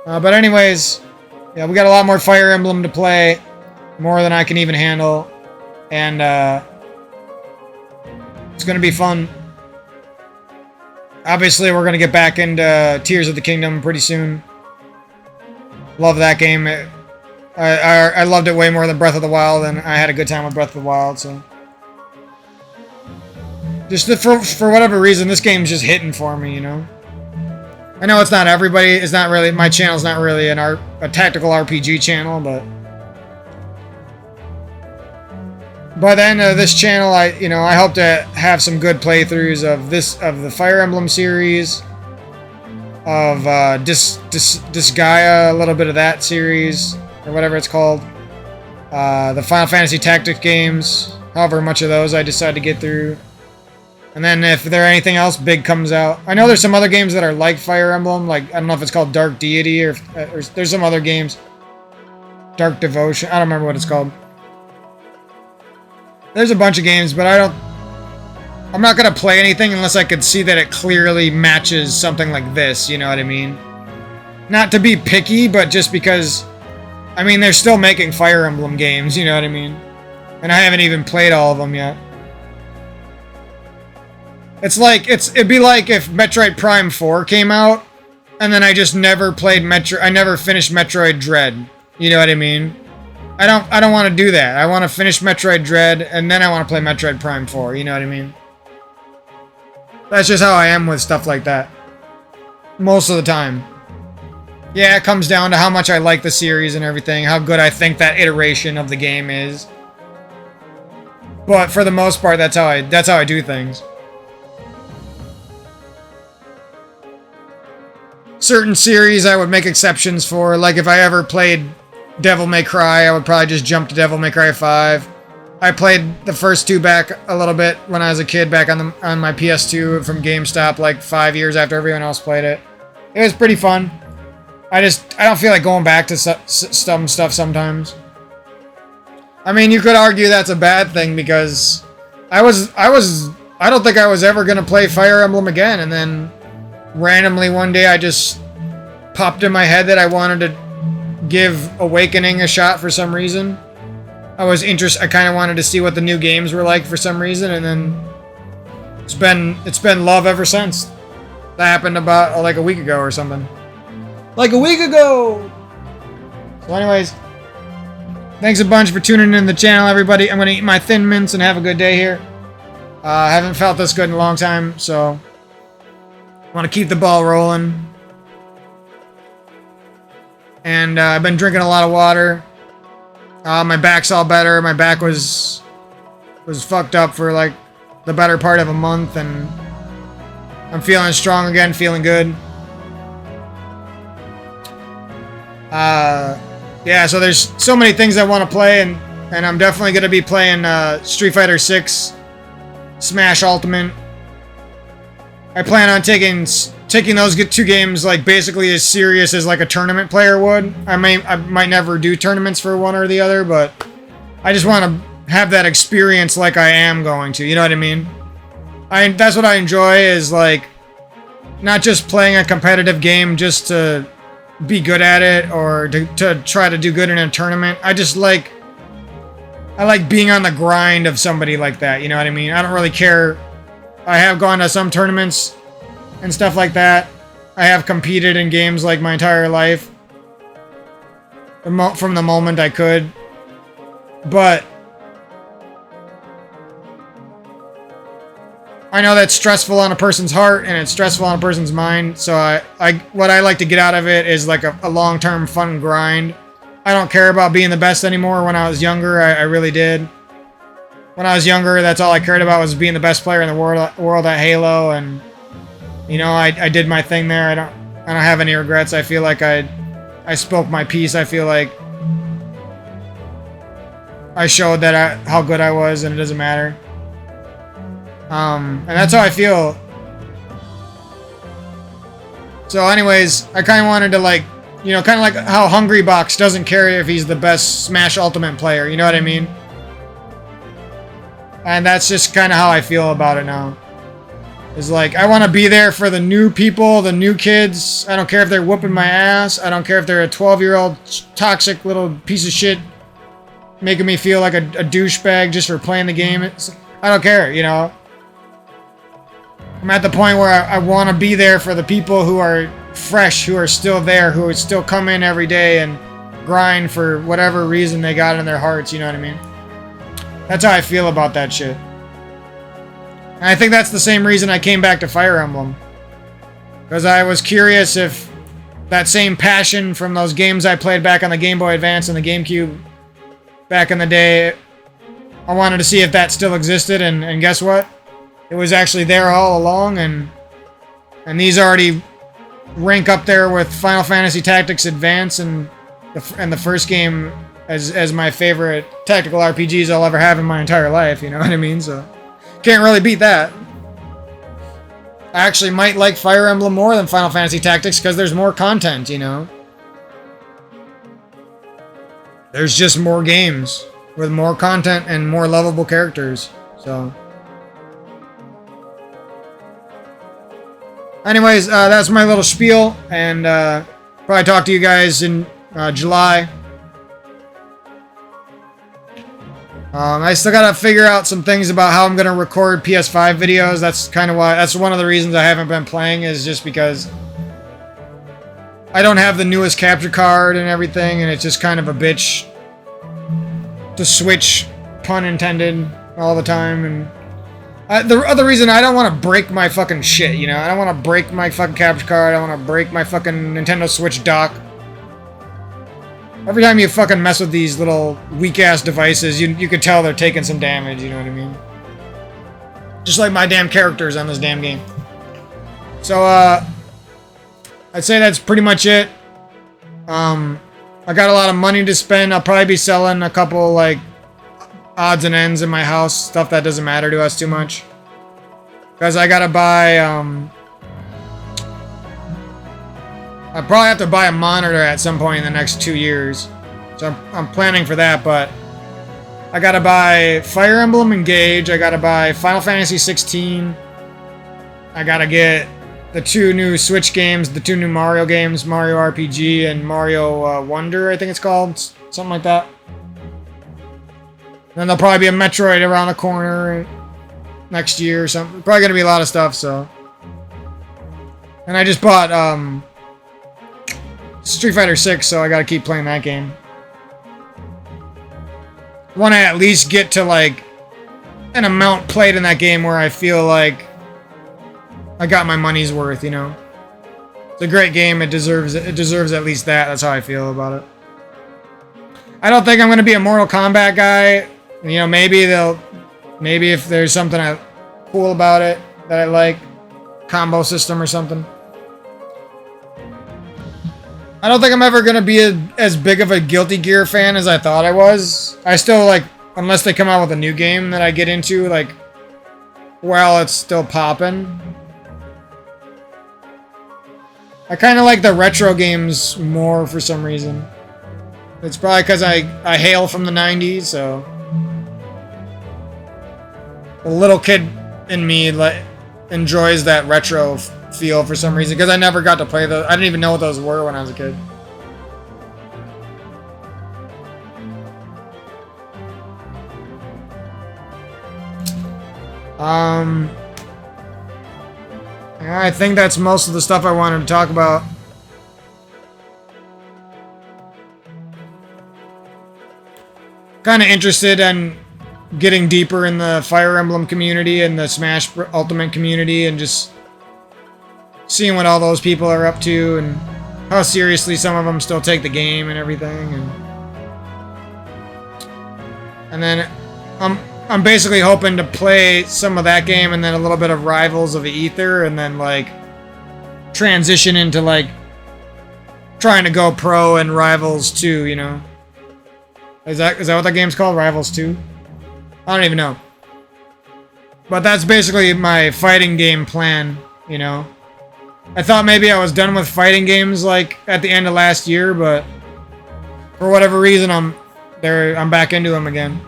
But anyways, yeah, we got a lot more Fire Emblem to play. More than I can even handle. And, it's gonna be fun. Obviously, we're gonna get back into Tears of the Kingdom pretty soon. Love that game. I loved it way more than Breath of the Wild, and I had a good time with Breath of the Wild, so... Just for whatever reason, this game's just hitting for me, you know? I know it's not everybody, it's not really... My channel's not really a tactical RPG channel, but... By the end of this channel, I hope to have some good playthroughs of the Fire Emblem series, of Disgaea, a little bit of that series, or whatever it's called, the Final Fantasy Tactics games, however much of those I decide to get through, and then if there anything else big comes out. I know there's some other games that are like Fire Emblem, like, I don't know if it's called Dark Deity, or there's some other games, Dark Devotion, I don't remember what it's called. There's a bunch of games, but I'm not gonna play anything unless I could see that it clearly matches something like this, you know what I mean? Not to be picky, but just because, I mean, they're still making Fire Emblem games, you know what I mean? And I haven't even played all of them yet. It'd be like if Metroid Prime 4 came out, and then I just never played I never finished Metroid Dread, you know what I mean? I don't want to do that. I want to finish Metroid Dread, and then I want to play Metroid Prime 4, you know what I mean? That's just how I am with stuff like that. Most of the time. Yeah, it comes down to how much I like the series and everything, how good I think that iteration of the game is. But for the most part, that's how I do things. Certain series I would make exceptions for, like if I ever played Devil May Cry, I would probably just jump to Devil May Cry 5. I played the first 2 back a little bit when I was a kid, back on my PS2 from GameStop, like 5 years after everyone else played it. It was pretty fun. I don't feel like going back to some stuff sometimes. I mean, you could argue that's a bad thing because I don't think I was ever gonna play Fire Emblem again, and then randomly one day I just popped in my head that I wanted to give Awakening a shot for some reason. I kind of wanted to see what the new games were like for some reason, and then it's been love ever since. That happened about like a week ago or something. Like a week ago! So anyways, thanks a bunch for tuning in the channel, everybody. I'm going to eat my Thin Mints and have a good day here. I haven't felt this good in a long time, so I want to keep the ball rolling. And I've been drinking a lot of water. My back's all better. My back was fucked up for like the better part of a month, and I'm feeling strong again, feeling good. Yeah, so there's so many things I want to play, and I'm definitely going to be playing Street Fighter 6 Smash Ultimate. I plan on taking those two games like basically as serious as like a tournament player would. I might never do tournaments for one or the other, but I just want to have that experience like I am going to. You know what I mean? That's what I enjoy, is like not just playing a competitive game just to be good at it or to try to do good in a tournament. I like being on the grind of somebody like that. You know what I mean? I don't really care. I have gone to some tournaments and stuff like that. I have competed in games like my entire life from the moment I could. But I know that's stressful on a person's heart and it's stressful on a person's mind. So what I like to get out of it is like a long-term fun grind. I don't care about being the best anymore. When I was younger, I really did. When I was younger, that's all I cared about, was being the best player in the world at Halo, and you know, I did my thing there. I don't have any regrets. I feel like I spoke my piece. I feel like I showed that how good I was, and it doesn't matter. And that's how I feel. So anyways, I kind of wanted to like, you know, kind of like how Hungrybox doesn't care if he's the best Smash Ultimate player. You know what I mean? And that's just kind of how I feel about it now. It's like, I want to be there for the new people, the new kids. I don't care if they're whooping my ass. I don't care if they're a 12-year-old toxic little piece of shit making me feel like a douchebag just for playing the game. I don't care, you know? I'm at the point where I want to be there for the people who are fresh, who are still there, who would still come in every day and grind for whatever reason they got in their hearts, you know what I mean? That's how I feel about that shit. And I think that's the same reason I came back to Fire Emblem. Because I was curious if that same passion from those games I played back on the Game Boy Advance and the GameCube back in the day, I wanted to see if that still existed, and guess what? It was actually there all along, and these already rank up there with Final Fantasy Tactics Advance and the first game as my favorite tactical RPGs I'll ever have in my entire life, you know what I mean? So, can't really beat that. I actually might like Fire Emblem more than Final Fantasy Tactics because there's more content, you know? There's just more games with more content and more lovable characters, so... Anyways, that's my little spiel, and probably talk to you guys in July. I still gotta figure out some things about how I'm gonna record PS5 videos. That's kind of why. That's one of the reasons I haven't been playing, is just because I don't have the newest capture card and everything, and it's just kind of a bitch to switch, pun intended, all the time. And the other reason, I don't want to break my fucking shit, you know? I don't want to break my fucking capture card. I don't want to break my fucking Nintendo Switch dock. Every time you fucking mess with these little weak-ass devices, you could tell they're taking some damage, you know what I mean? Just like my damn characters on this damn game. So, I'd say that's pretty much it. I got a lot of money to spend. I'll probably be selling a couple, like, odds and ends in my house, stuff that doesn't matter to us too much. Because I gotta buy, I probably have to buy a monitor at some point in the next 2 years. So I'm planning for that, but I gotta buy Fire Emblem Engage, I gotta buy Final Fantasy 16, I gotta get the two new Switch games, the two new Mario games, Mario RPG and Mario Wonder, I think it's called, something like that. Then there'll probably be a Metroid around the corner next year or something. Probably gonna be a lot of stuff, so. And I just bought Street Fighter 6, so I gotta keep playing that game. Want to at least get to like an amount played in that game where I feel like I got my money's worth, you know. It's a great game. It deserves at least that. That's how I feel about it. I don't think I'm gonna be a Mortal Kombat guy. You know, maybe if there's something cool about it that I like, combo system or something. I don't think I'm ever going to be as big of a Guilty Gear fan as I thought I was. I still, like, unless they come out with a new game that I get into, like, while it's still popping. I kind of like the retro games more for some reason. It's probably because I hail from the 90s, so. The little kid in me, like, enjoys that retro feel for some reason, because I never got to play those. I didn't even know what those were when I was a kid. I think that's most of the stuff I wanted to talk about. Kind of interested in getting deeper in the Fire Emblem community and the Smash Ultimate community, and just seeing what all those people are up to and how seriously some of them still take the game and everything. And then I'm basically hoping to play some of that game and then a little bit of Rivals of Aether, and then like transition into like trying to go pro in Rivals 2, you know. Is that what that game's called? Rivals 2? I don't even know. But that's basically my fighting game plan, you know. I thought maybe I was done with fighting games like at the end of last year, but for whatever reason I'm back into them again.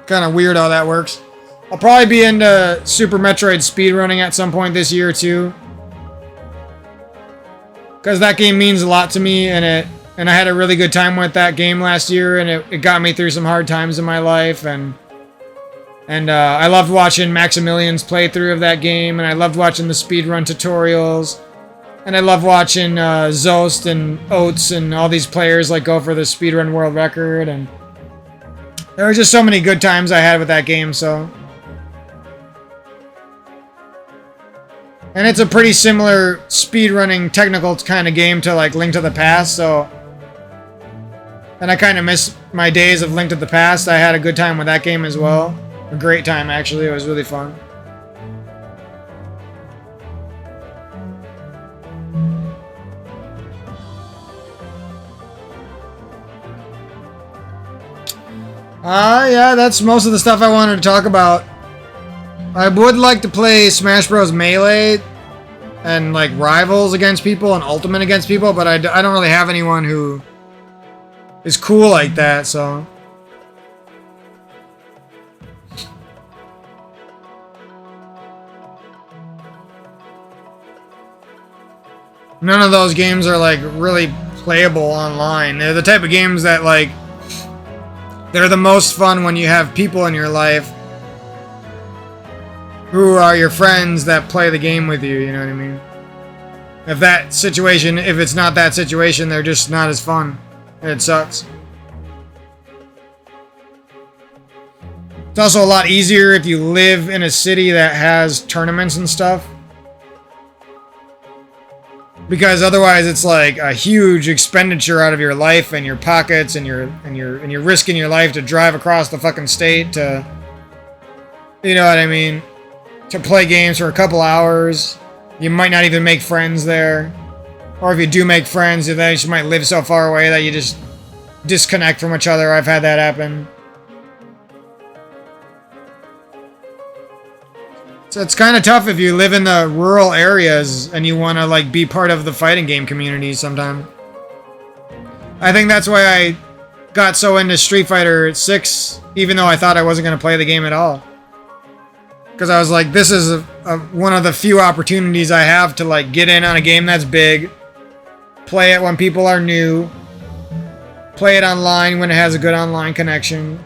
Kind of weird how that works. I'll probably be into Super Metroid speedrunning at some point this year too, because that game means a lot to me, and I had a really good time with that game last year, and it got me through some hard times in my life, and I loved watching Maximilian's playthrough of that game, and I loved watching the speedrun tutorials, and I loved watching Zost and Oates and all these players like go for the speedrun world record, and there were just so many good times I had with that game, so. And it's a pretty similar speedrunning technical kind of game to like Link to the Past, so. And I kind of miss my days of Link to the Past. I had a good time with that game as well. A great time, actually. It was really fun. Yeah, that's most of the stuff I wanted to talk about. I would like to play Smash Bros. Melee and like Rivals against people and Ultimate against people, but I don't really have anyone who is cool like that, so. None of those games are like really playable online. They're the type of games that like, they're the most fun when you have people in your life who are your friends that play the game with you, you know what I mean? If it's not that situation, they're just not as fun. It sucks. It's also a lot easier if you live in a city that has tournaments and stuff. Because otherwise it's like a huge expenditure out of your life and your pockets, and you're risking your life to drive across the fucking state to, you know what I mean, to play games for a couple hours. You might not even make friends there. Or if you do make friends, then you might live so far away that you just disconnect from each other. I've had that happen. So it's kind of tough if you live in the rural areas and you want to like be part of the fighting game community sometime. I think that's why I got so into Street Fighter 6, even though I thought I wasn't going to play the game at all. Because I was like, this is one of the few opportunities I have to like get in on a game that's big, play it when people are new, play it online when it has a good online connection,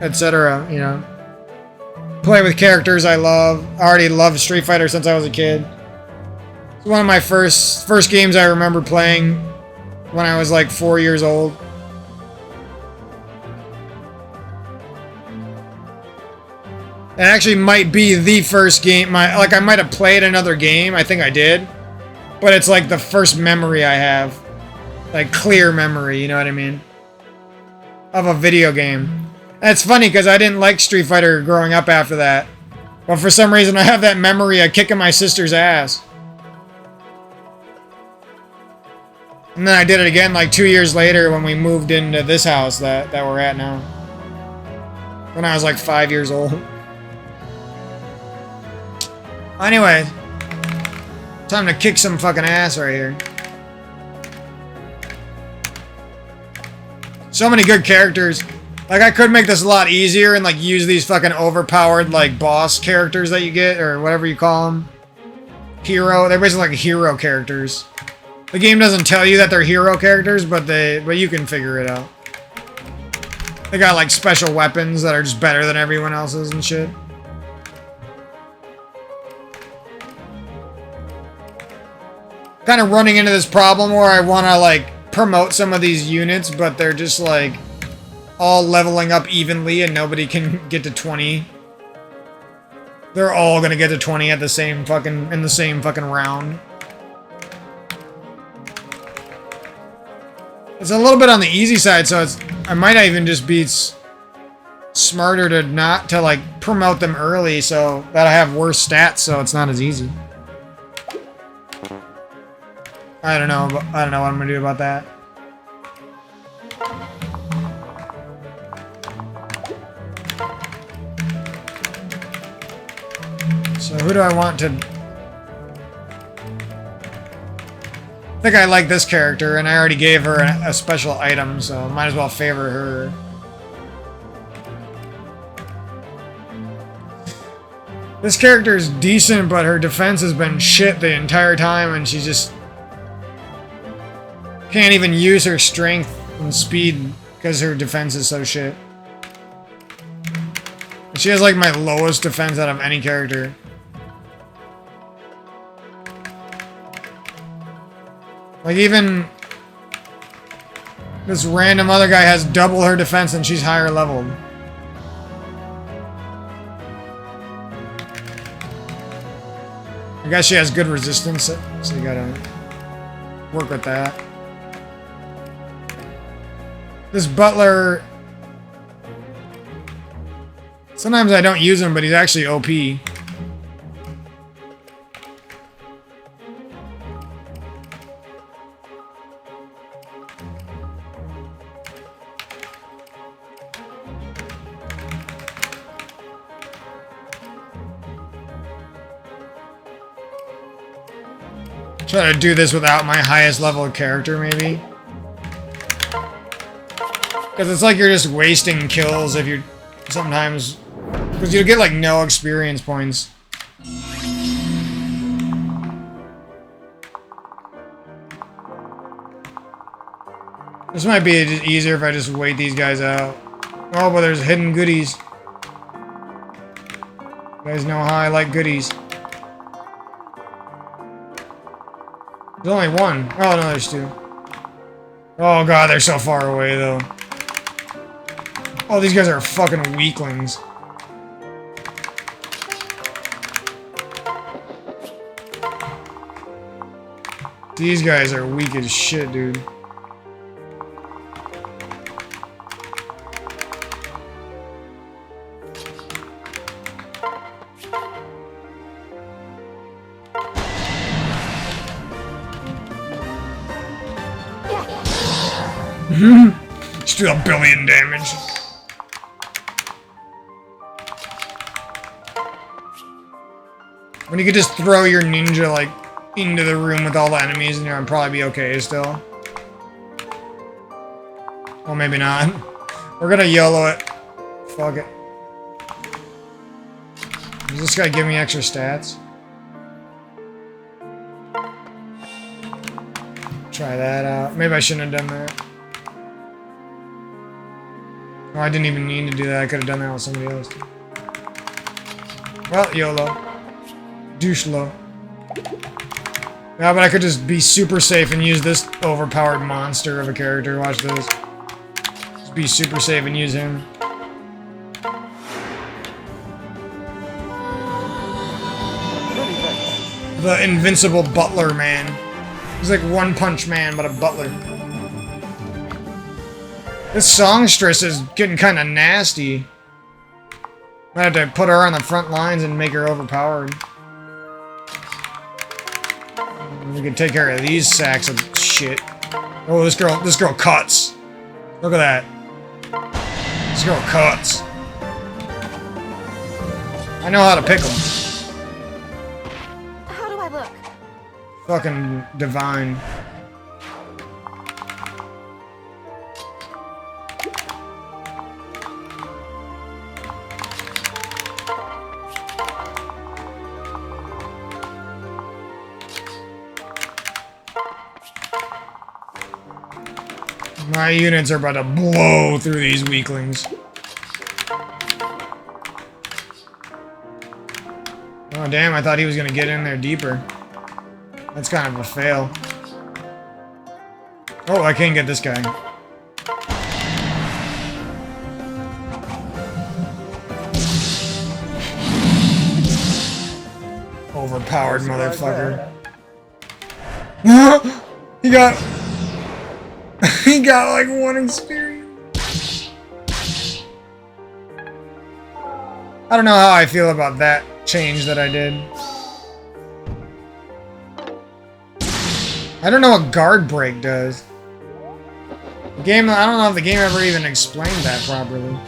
etc. You know, play with characters I love. I already loved Street Fighter since I was a kid. It's one of my first games I remember playing when I was like 4 years old. It actually might be the first game. I might have played another game. I think I did. But it's like the first memory I have. Like clear memory, you know what I mean? Of a video game. And it's funny because I didn't like Street Fighter growing up after that. But for some reason I have that memory of kicking my sister's ass. And then I did it again like 2 years later when we moved into this house that we're at now. When I was like 5 years old. Anyway, time to kick some fucking ass right here. So many good characters. Like, I could make this a lot easier and, like, use these fucking overpowered, like, boss characters that you get, or whatever you call them. Hero. They're basically like hero characters. The game doesn't tell you that they're hero characters, but you can figure it out. They got, like, special weapons that are just better than everyone else's and shit. Kind of running into this problem where I want to like promote some of these units, but they're just like all leveling up evenly and nobody can get to 20. They're all gonna get to 20 at the same fucking round. It's a little bit on the easy side, so I might even just be smarter to not to like promote them early so that I have worse stats, so it's not as easy. I don't know what I'm gonna do about that. So who do I want to... I think I like this character, and I already gave her a special item, so I might as well favor her. This character is decent, but her defense has been shit the entire time, and she just... can't even use her strength and speed because her defense is so shit. She has like my lowest defense out of any character. Like even this random other guy has double her defense and she's higher leveled. I guess she has good resistance, so you gotta work with that. This butler... sometimes I don't use him, but he's actually OP. Try to do this without my highest level character, maybe. Because it's like you're just wasting kills if you're... sometimes... because you'll get like no experience points. This might be easier if I just wait these guys out. Oh, but there's hidden goodies. You guys know how I like goodies. There's only one. Oh, no, there's two. Oh, God, they're so far away, though. Oh, these guys are fucking weaklings. These guys are weak as shit, dude. Just do 1 billion damage. When you could just throw your ninja, like, into the room with all the enemies and you'll probably be okay still. Well, maybe not. We're gonna YOLO it. Fuck it. Does this guy give me extra stats? Try that out. Maybe I shouldn't have done that. Oh, I didn't even need to do that. I could have done that with somebody else. Well, YOLO. Douche-lo. Yeah, but I could just be super safe and use this overpowered monster of a character. Watch this. Just be super safe and use him. The invincible butler man. He's like One Punch Man, but a butler. This songstress is getting kind of nasty. Might have to put her on the front lines and make her overpowered. We can take care of these sacks of shit. Oh, this girl cuts. Look at that. This girl cuts. I know how to pick them. How do I look? Fucking divine. My units are about to blow through these weaklings. Oh damn, I thought he was gonna get in there deeper. That's kind of a fail. Oh, I can't get this guy. Overpowered motherfucker. He got... he got like 1 experience. I don't know how I feel about that change that I did. I don't know what guard break does. The game, I don't know if the game ever even explained that properly.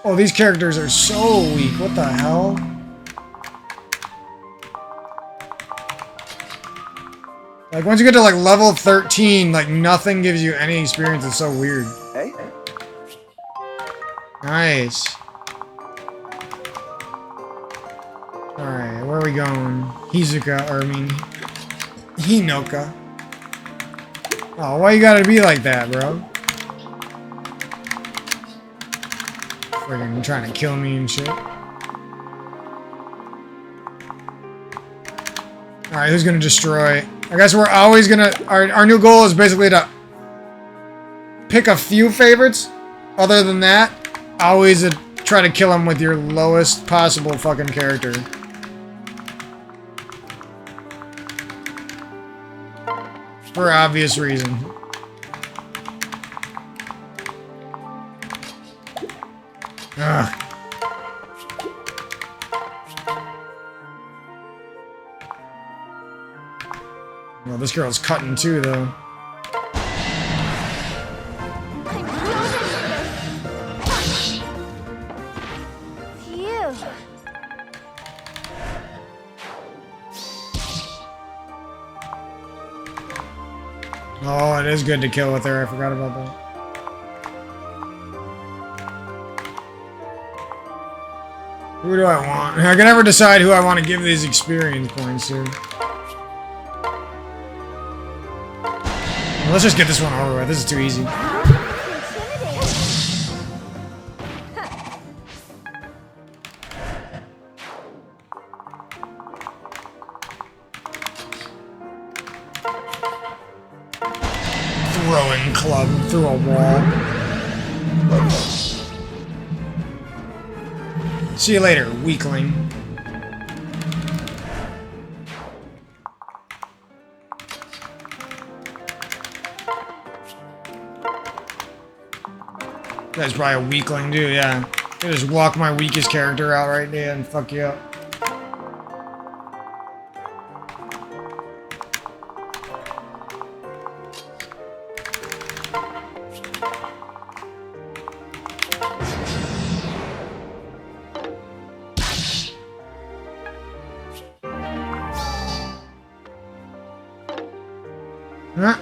Oh, these characters are so weak. What the hell? Like, once you get to, like, level 13, like, nothing gives you any experience. It's so weird. Hey? Nice. Alright, where are we going? Hizuka, or I mean... Hinoka. Oh, why you gotta be like that, bro? Friggin' trying to kill me and shit. Alright, who's gonna destroy? I guess we're always gonna... Our new goal is basically to pick a few favorites. Other than that, always try to kill them with your lowest possible fucking character. For obvious reason. Ugh. Well, this girl's cutting too, though. Phew. Oh, it is good to kill with her. I forgot about that. Who do I want? I can never decide who I want to give these experience points to. Let's just get this one over with. This is too easy. Throwing club through a wall. See you later, weakling. That's probably a weakling, dude, yeah. I just walk my weakest character out right there and fuck you up. Huh?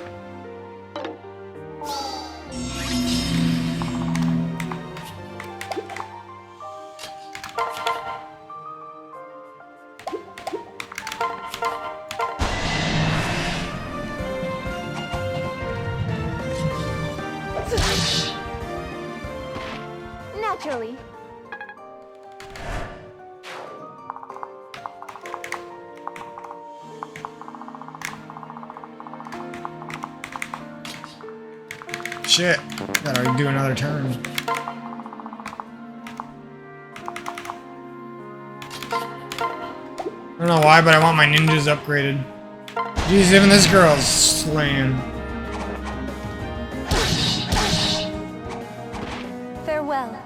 Naturally. Shit. Gotta do another turn. I don't know why, but I want my ninjas upgraded. Jeez, even this girl's slaying. Farewell.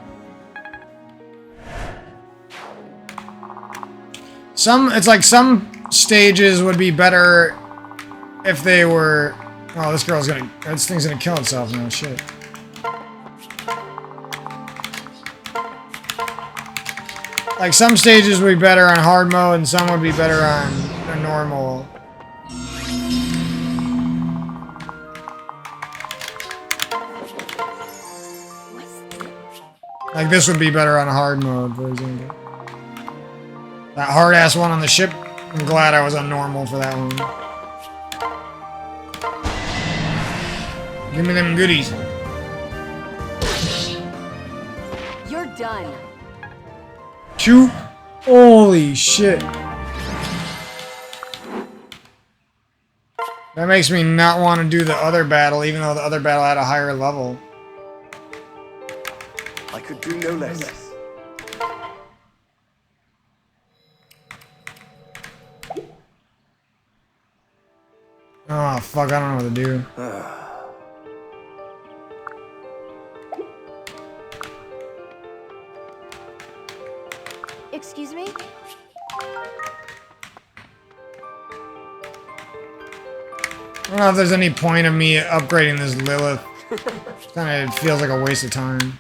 It's like some stages would be better if they were... Oh, this thing's gonna kill itself now, shit. Like, some stages would be better on hard mode, and some would be better on a normal. Like, this would be better on hard mode, for example. That hard-ass one on the ship, I'm glad I was on normal for that one. Give me them goodies. You're done. Shoot. Holy shit. That makes me not want to do the other battle, even though the other battle had a higher level. I could do no less. Oh, fuck, I don't know what to do. Excuse me? I don't know if there's any point of me upgrading this Lilith. Kinda feels like a waste of time.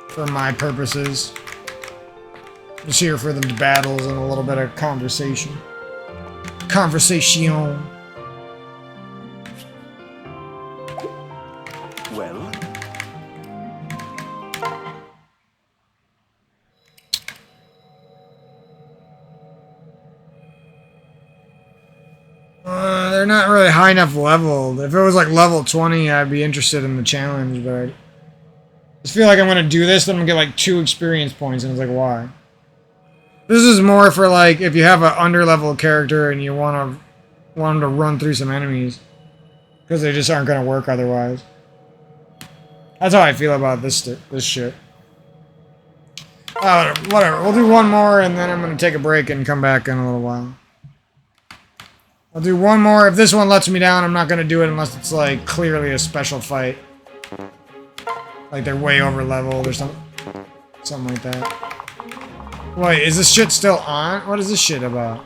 For my purposes. Just here for the battles and a little bit of conversation. Conversation. Well, they're not really high enough leveled. If it was like level 20, I'd be interested in the challenge, but I just feel like I'm gonna do this, then I'm gonna get like 2 experience points, and it's like, why? This is more for like if you have an under-leveled character and you want them to run through some enemies, because they just aren't gonna work otherwise. That's how I feel about this shit. Whatever. We'll do one more, and then I'm gonna take a break and come back in a little while. I'll do one more. If this one lets me down, I'm not gonna do it unless it's like clearly a special fight. Like they're way over leveled or something like that. Wait, is this shit still on? What is this shit about?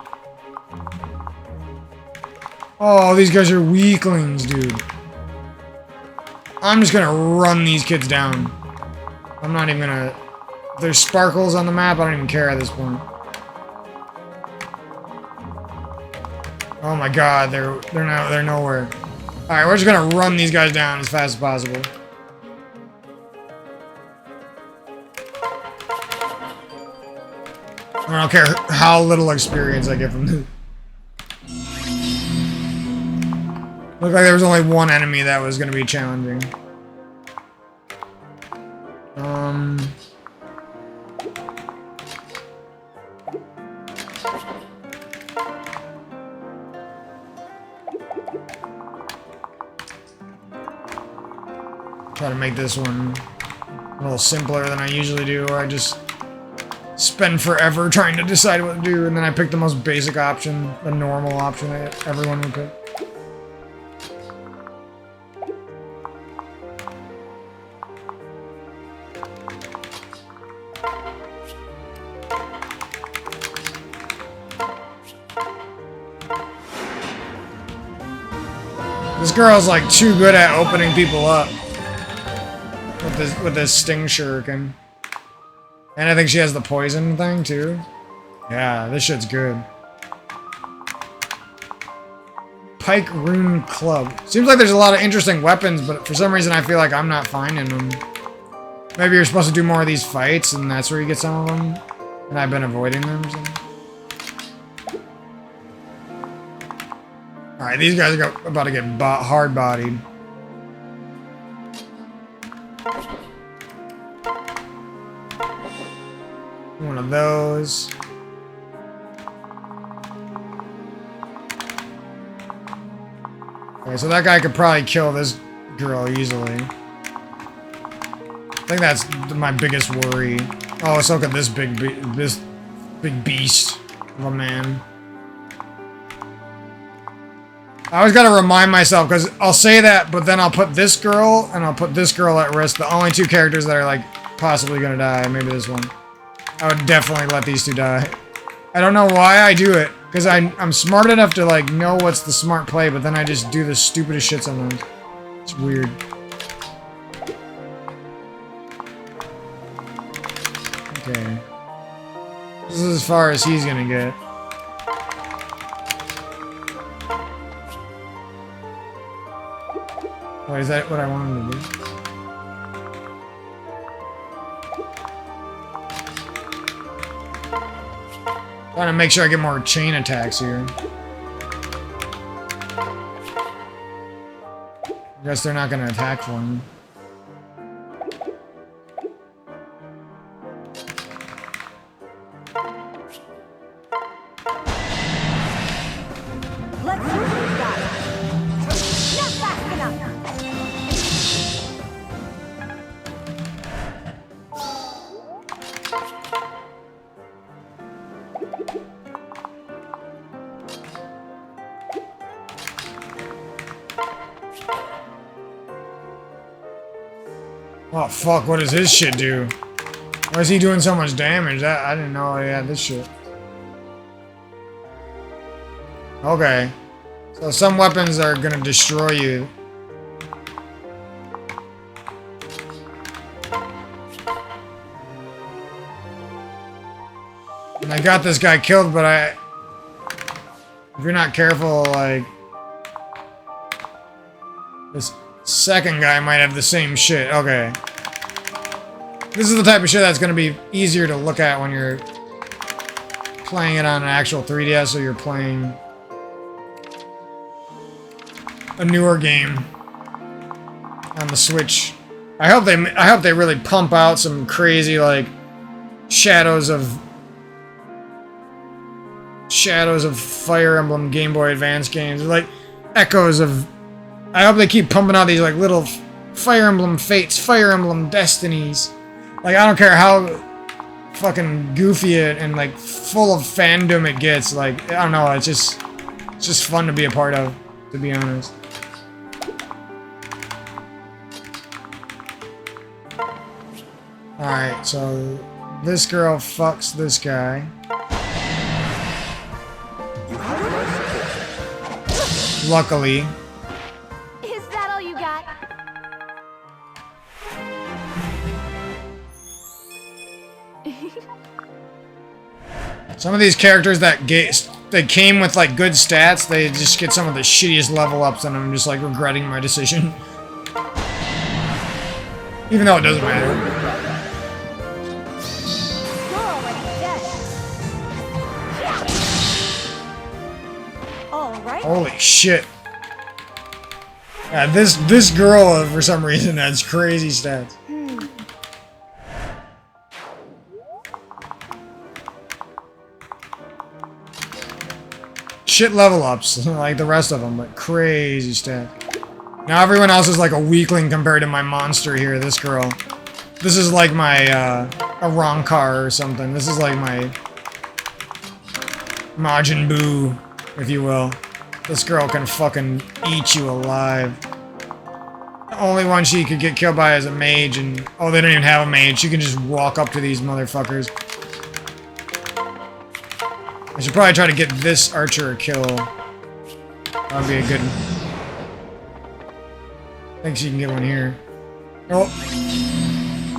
Oh, these guys are weaklings, dude. I'm just gonna run these kids down. I'm not even gonna... There's sparkles on the map, I don't even care at this point. Oh my god, they're nowhere. Alright, we're just gonna run these guys down as fast as possible. I don't care how little experience I get from this. Looked like there was only one enemy that was gonna be challenging. Try to make this one a little simpler than I usually do, where I just spend forever trying to decide what to do, and then I pick the most basic option, the normal option that everyone would pick. This girl's like too good at opening people up with this sting shuriken. And I think she has the poison thing, too. Yeah, this shit's good. Pike Rune Club. Seems like there's a lot of interesting weapons, but for some reason I feel like I'm not finding them. Maybe you're supposed to do more of these fights, and that's where you get some of them. And I've been avoiding them or something. Alright, these guys are about to get hard bodied. One of those. Okay, so that guy could probably kill this girl easily. I think that's my biggest worry. Oh, so look at this big beast of a man. I always gotta remind myself, because I'll say that, but then I'll put this girl, and I'll put this girl at risk. The only two characters that are, like, possibly gonna die. Maybe this one. I would definitely let these two die. I don't know why I do it, because I'm smart enough to, like, know what's the smart play, but then I just do the stupidest shit sometimes. It's weird. Okay. This is as far as he's gonna get. Wait, is that what I want him to do? Trying to make sure I get more chain attacks here. I guess they're not gonna attack for me. Let's see what we got. Not fast enough. Oh fuck, what does his shit do? Why is he doing so much damage? I didn't know he had this shit. Okay. So some weapons are gonna destroy you. And I got this guy killed, but if you're not careful, like, this second guy might have the same shit. Okay. This is the type of shit that's gonna be easier to look at when you're playing it on an actual 3DS or you're playing a newer game on the Switch. I hope they really pump out some crazy, like, shadows of Fire Emblem Game Boy Advance games, like echoes of. I hope they keep pumping out these, like, little Fire Emblem Fates, Fire Emblem Destinies. Like, I don't care how fucking goofy it and, like, full of fandom it gets. Like, I don't know, it's just fun to be a part of, to be honest. Alright, so this girl fucks this guy. Luckily. Is that all you got? Some of these characters that they came with, like, good stats, they just get some of the shittiest level ups, and I'm just, like, regretting my decision. Even though it doesn't matter. You're already dead. All right. Holy shit. Yeah, this girl, for some reason, has crazy stats. Shit level ups, like the rest of them, but crazy stats. Now everyone else is like a weakling compared to my monster here, this girl. This is like my, a Ronkar or something. This is like my Majin Buu, if you will. This girl can fucking eat you alive. The only one she could get killed by is a mage, and oh, they don't even have a mage. She can just walk up to these motherfuckers. I should probably try to get this archer a kill. That would be a good one. I think she can get one here. Oh!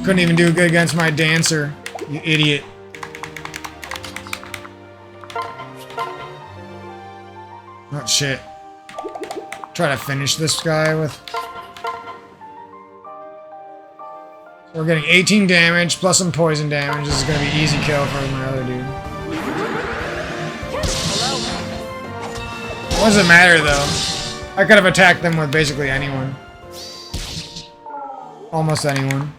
Couldn't even do good against my dancer, you idiot. Oh shit. Try to finish this guy with... So we're getting 18 damage plus some poison damage. This is gonna be easy kill for my other dude. Doesn't matter though. I could have attacked them with basically anyone. Almost anyone.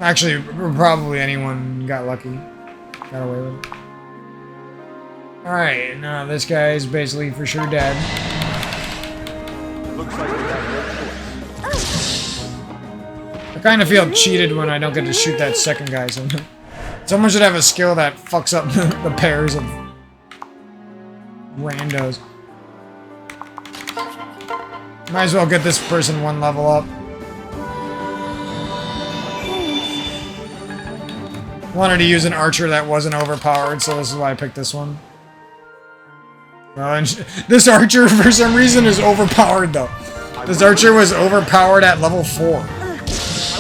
Actually, probably anyone got lucky. Got away with it. Alright, now this guy is basically for sure dead. Looks like we have no choice. I kind of feel cheated when I don't get to shoot that second guy. So someone should have a skill that fucks up the pairs of randos. Might as well get this person one level up. Wanted to use an archer that wasn't overpowered, so this is why I picked this one. Well, and this archer, for some reason, is overpowered, though. This archer was overpowered at level 4. I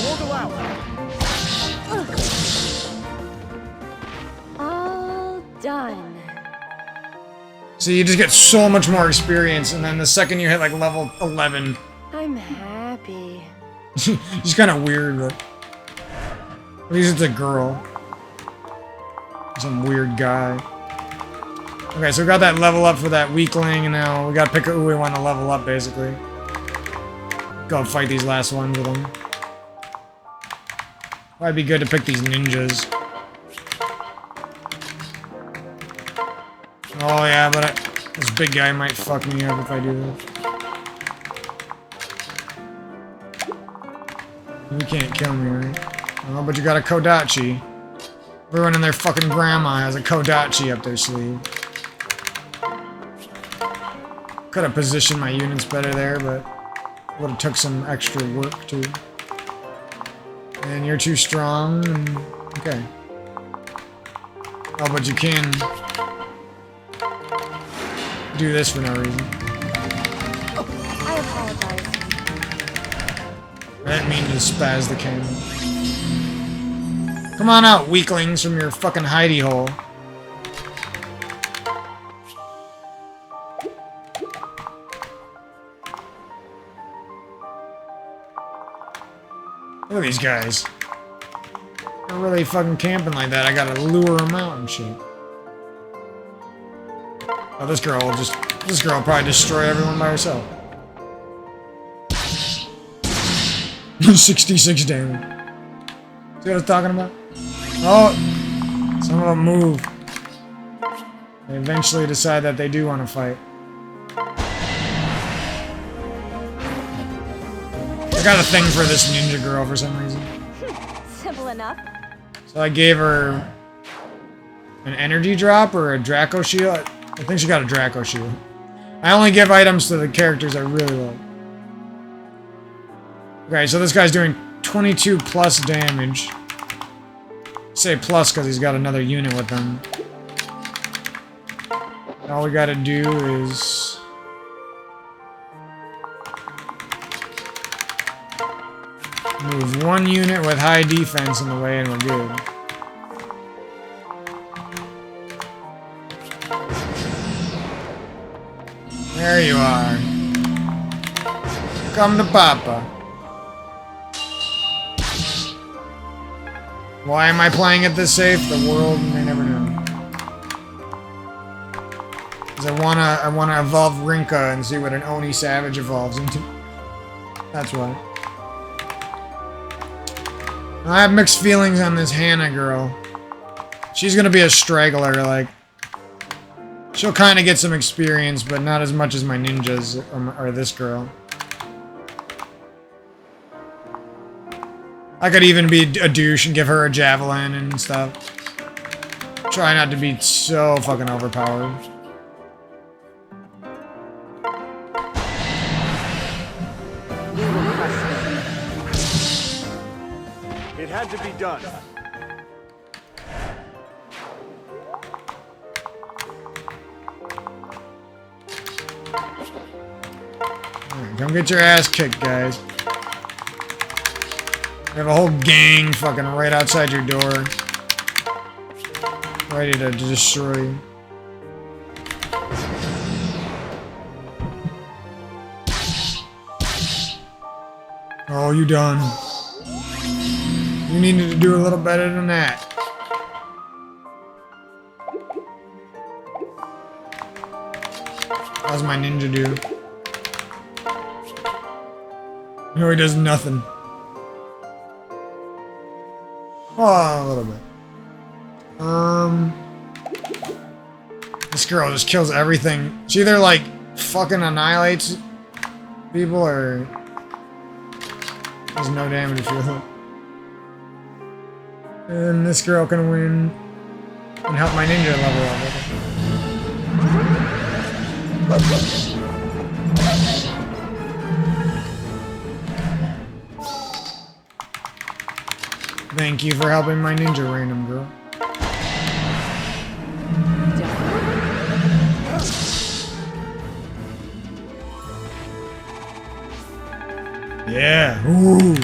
won't allow it. All done. So you just get so much more experience, and then the second you hit, like, level 11... I'm happy. It's kind of weird, but... At least it's a girl. Some weird guy. Okay, so we got that level up for that weakling, and now we gotta pick who we want to level up, basically. Go fight these last ones with them. Might be good to pick these ninjas. Oh yeah, but this big guy might fuck me up if I do this. You can't kill me, right? Oh, but you got a Kodachi. Everyone and their fucking grandma has a Kodachi up their sleeve. Could have positioned my units better there, but would have took some extra work too. And you're too strong. And, okay. Oh, but you can do this for no reason. I apologize. I didn't mean to spaz the camera. Come on out, weaklings, from your fucking hidey hole. Look at these guys. They're really fucking camping like that. I gotta lure them out and shit. Oh, this girl will probably destroy everyone by herself. 66 damage. See what I was talking about? Oh! Some of them move. They eventually decide that they do want to fight. I got a thing for this ninja girl for some reason. Simple enough. So I gave her an energy drop or a Draco shield. I think she got a Draco shield. I only give items to the characters I really love. Okay, so this guy's doing 22 plus damage. Say plus because he's got another unit with him. All we gotta do is... move one unit with high defense in the way and we're good. There you are. Come to Papa. Why am I playing it this safe? The world may never know. Because I wanna evolve Rinka and see what an Oni Savage evolves into. That's why. I have mixed feelings on this Hannah girl. She's gonna be a straggler, like... She'll kind of get some experience, but not as much as my ninjas or this girl. I could even be a douche and give her a javelin and stuff. Try not to be so fucking overpowered. It had to be done. Alright, come get your ass kicked, guys. We have a whole gang fucking right outside your door. Ready to destroy you. Oh, you done. You needed to do a little better than that. How's my ninja do? No, he does nothing. Oh, a little bit. This girl just kills everything. She either like fucking annihilates people or does no damage to it. And this girl can win and help my ninja level up. Thank you for helping my ninja, random girl. Yeah. Ooh.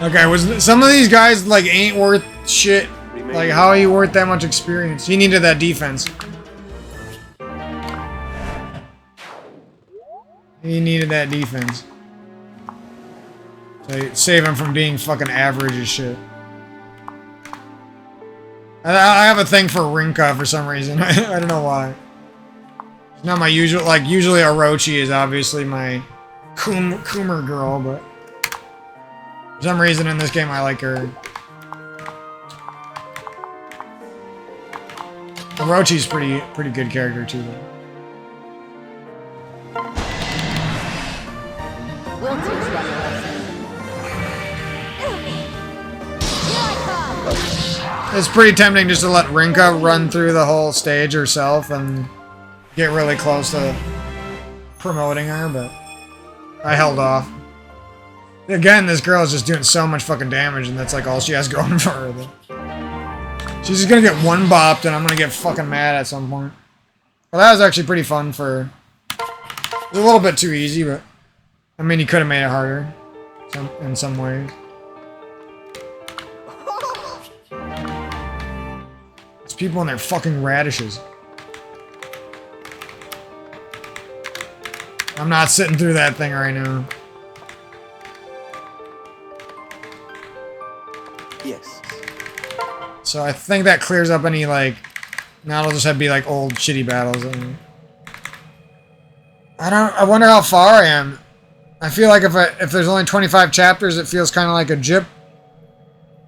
Okay, was some of these guys like ain't worth shit. Like, how are you worth that much experience? He needed that defense. He needed that defense. So save him from being fucking average as shit. I have a thing for Rinka for some reason. I don't know why. It's not my usual, like, usually Orochi is obviously my Coomer girl, but for some reason in this game I like her. Orochi's pretty good character too, though. We'll teach them a lesson. Here I come. It's pretty tempting just to let Rinka run through the whole stage herself and get really close to promoting her, but I held off. Again, this girl is just doing so much fucking damage, and that's like all she has going for her. She's just gonna get one bopped, and I'm gonna get fucking mad at some point. Well, that was actually pretty fun for... It was a little bit too easy, but... I mean, you could have made it harder. In some ways. There's people in their fucking radishes. I'm not sitting through that thing right now. Yes. So I think that clears up any, like... Now it'll just have to be, like, old shitty battles. I wonder how far I am. I feel like if there's only 25 chapters, it feels kind of like a jip.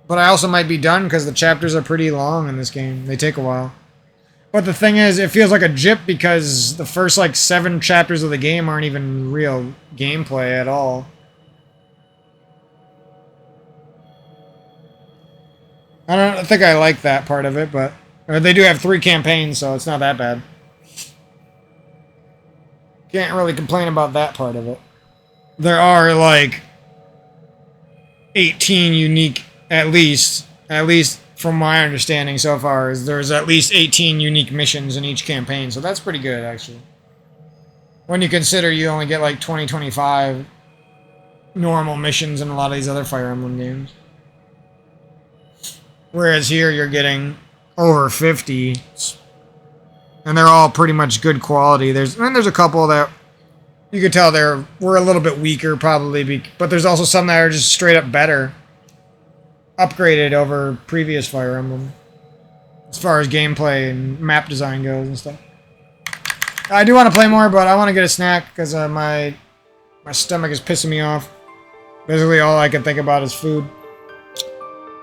But I also might be done, because the chapters are pretty long in this game. They take a while. But the thing is, it feels like a jip because the first, like, 7 chapters of the game aren't even real gameplay at all. I don't think I like that part of it, but... Or they do have 3 campaigns, so it's not that bad. Can't really complain about that part of it. There are, like... 18 unique, at least from my understanding so far, is there's at least 18 unique missions in each campaign, so that's pretty good, actually. When you consider you only get, like, 25 normal missions in a lot of these other Fire Emblem games. Whereas here you're getting over 50, and they're all pretty much good quality. There's a couple that you could tell were a little bit weaker probably, but there's also some that are just straight up better, upgraded over previous Fire Emblem, as far as gameplay and map design goes and stuff. I do want to play more, but I want to get a snack because my stomach is pissing me off. Basically, all I can think about is food.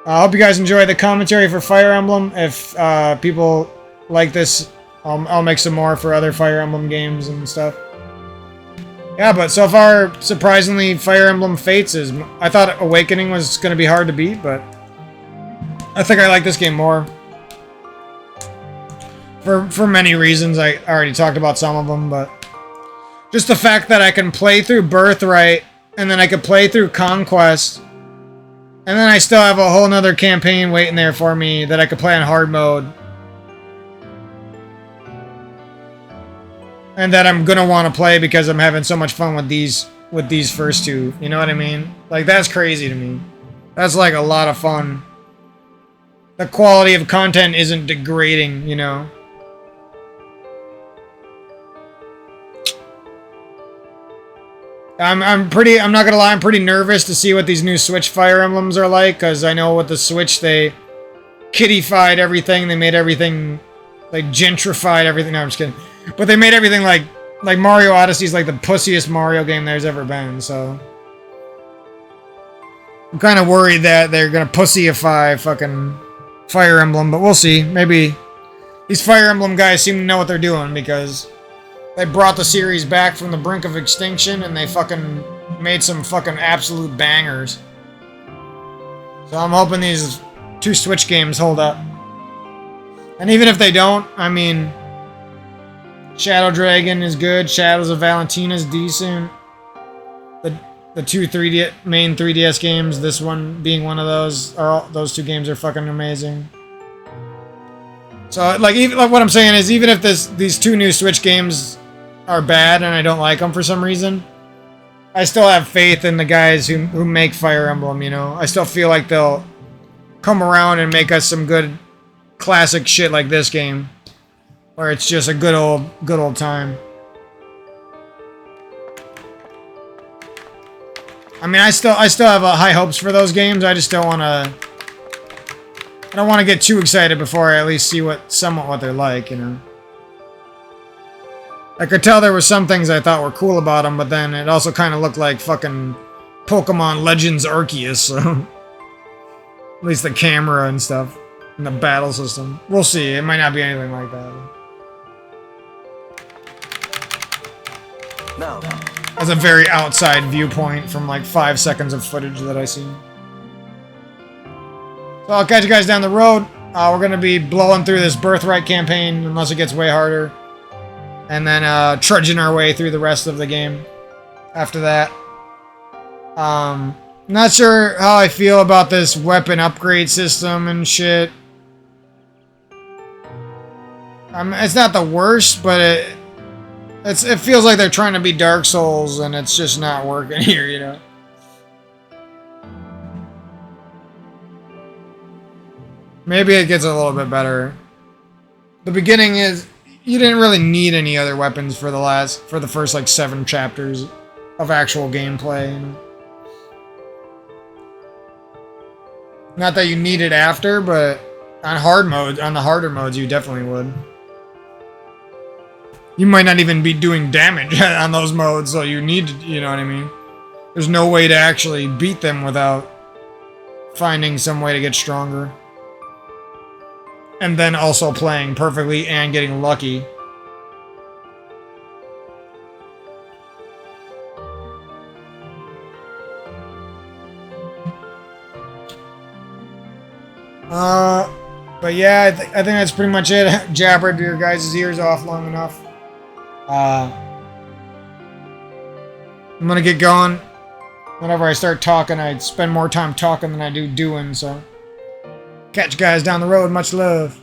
I hope you guys enjoy the commentary for Fire Emblem. If people like this, I'll make some more for other Fire Emblem games and stuff. Yeah, but so far, surprisingly, Fire Emblem Fates is... I thought Awakening was going to be hard to beat, but... I think I like this game more. For many reasons. I already talked about some of them, but... Just the fact that I can play through Birthright, and then I can play through Conquest... And then I still have a whole nother campaign waiting there for me that I could play on hard mode. And that I'm gonna want to play because I'm having so much fun with these first 2. You know what I mean? Like, that's crazy to me. That's like a lot of fun. The quality of content isn't degrading, you know? I'm not gonna lie, I'm pretty nervous to see what these new Switch Fire Emblems are like, because I know with the Switch they kiddified everything, they made everything, like, gentrified everything. No, I'm just kidding. But they made everything, like, like Mario Odyssey is like the pussiest Mario game there's ever been, so I'm kind of worried that they're gonna pussyify fucking Fire Emblem, but we'll see. Maybe these Fire Emblem guys seem to know what they're doing because they brought the series back from the brink of extinction and they fucking made some fucking absolute bangers. So I'm hoping these 2 Switch games hold up. And even if they don't, I mean, Shadow Dragon is good. Shadows of Valentina is decent. The 2 main 3DS games, this one being one of those, those 2 games are fucking amazing. So like, even like what I'm saying is, even if these 2 new Switch games are bad and I don't like them for some reason, I still have faith in the guys who make Fire Emblem. You know, I still feel like they'll come around and make us some good classic shit like this game, where it's just a good old time. I mean, I still have high hopes for those games. I just don't want to. I don't want to get too excited before I at least see somewhat what they're like. You know, I could tell there were some things I thought were cool about them, but then it also kind of looked like fucking Pokemon Legends Arceus. So at least the camera and stuff. And the battle system. We'll see. It might not be anything like that. Now, That's a very outside viewpoint from like 5 seconds of footage that I seen. So I'll catch you guys down the road. We're going to be blowing through this Birthright campaign unless it gets way harder. And then trudging our way through the rest of the game after that. Not sure how I feel about this weapon upgrade system and shit. It's not the worst, but it feels like they're trying to be Dark Souls, and it's just not working here, you know. Maybe it gets a little bit better. The beginning is you didn't really need any other weapons for the first like 7 chapters of actual gameplay. You know? Not that you need it after, but on the harder modes, you definitely would. You might not even be doing damage on those modes, so you need to, you know what I mean? There's no way to actually beat them without finding some way to get stronger. And then also playing perfectly and getting lucky. But yeah, I think that's pretty much it. Jabbered your guys' ears off long enough. I'm gonna get going. Whenever I start talking, I spend more time talking than I do doing, so. Catch you guys down the road. Much love.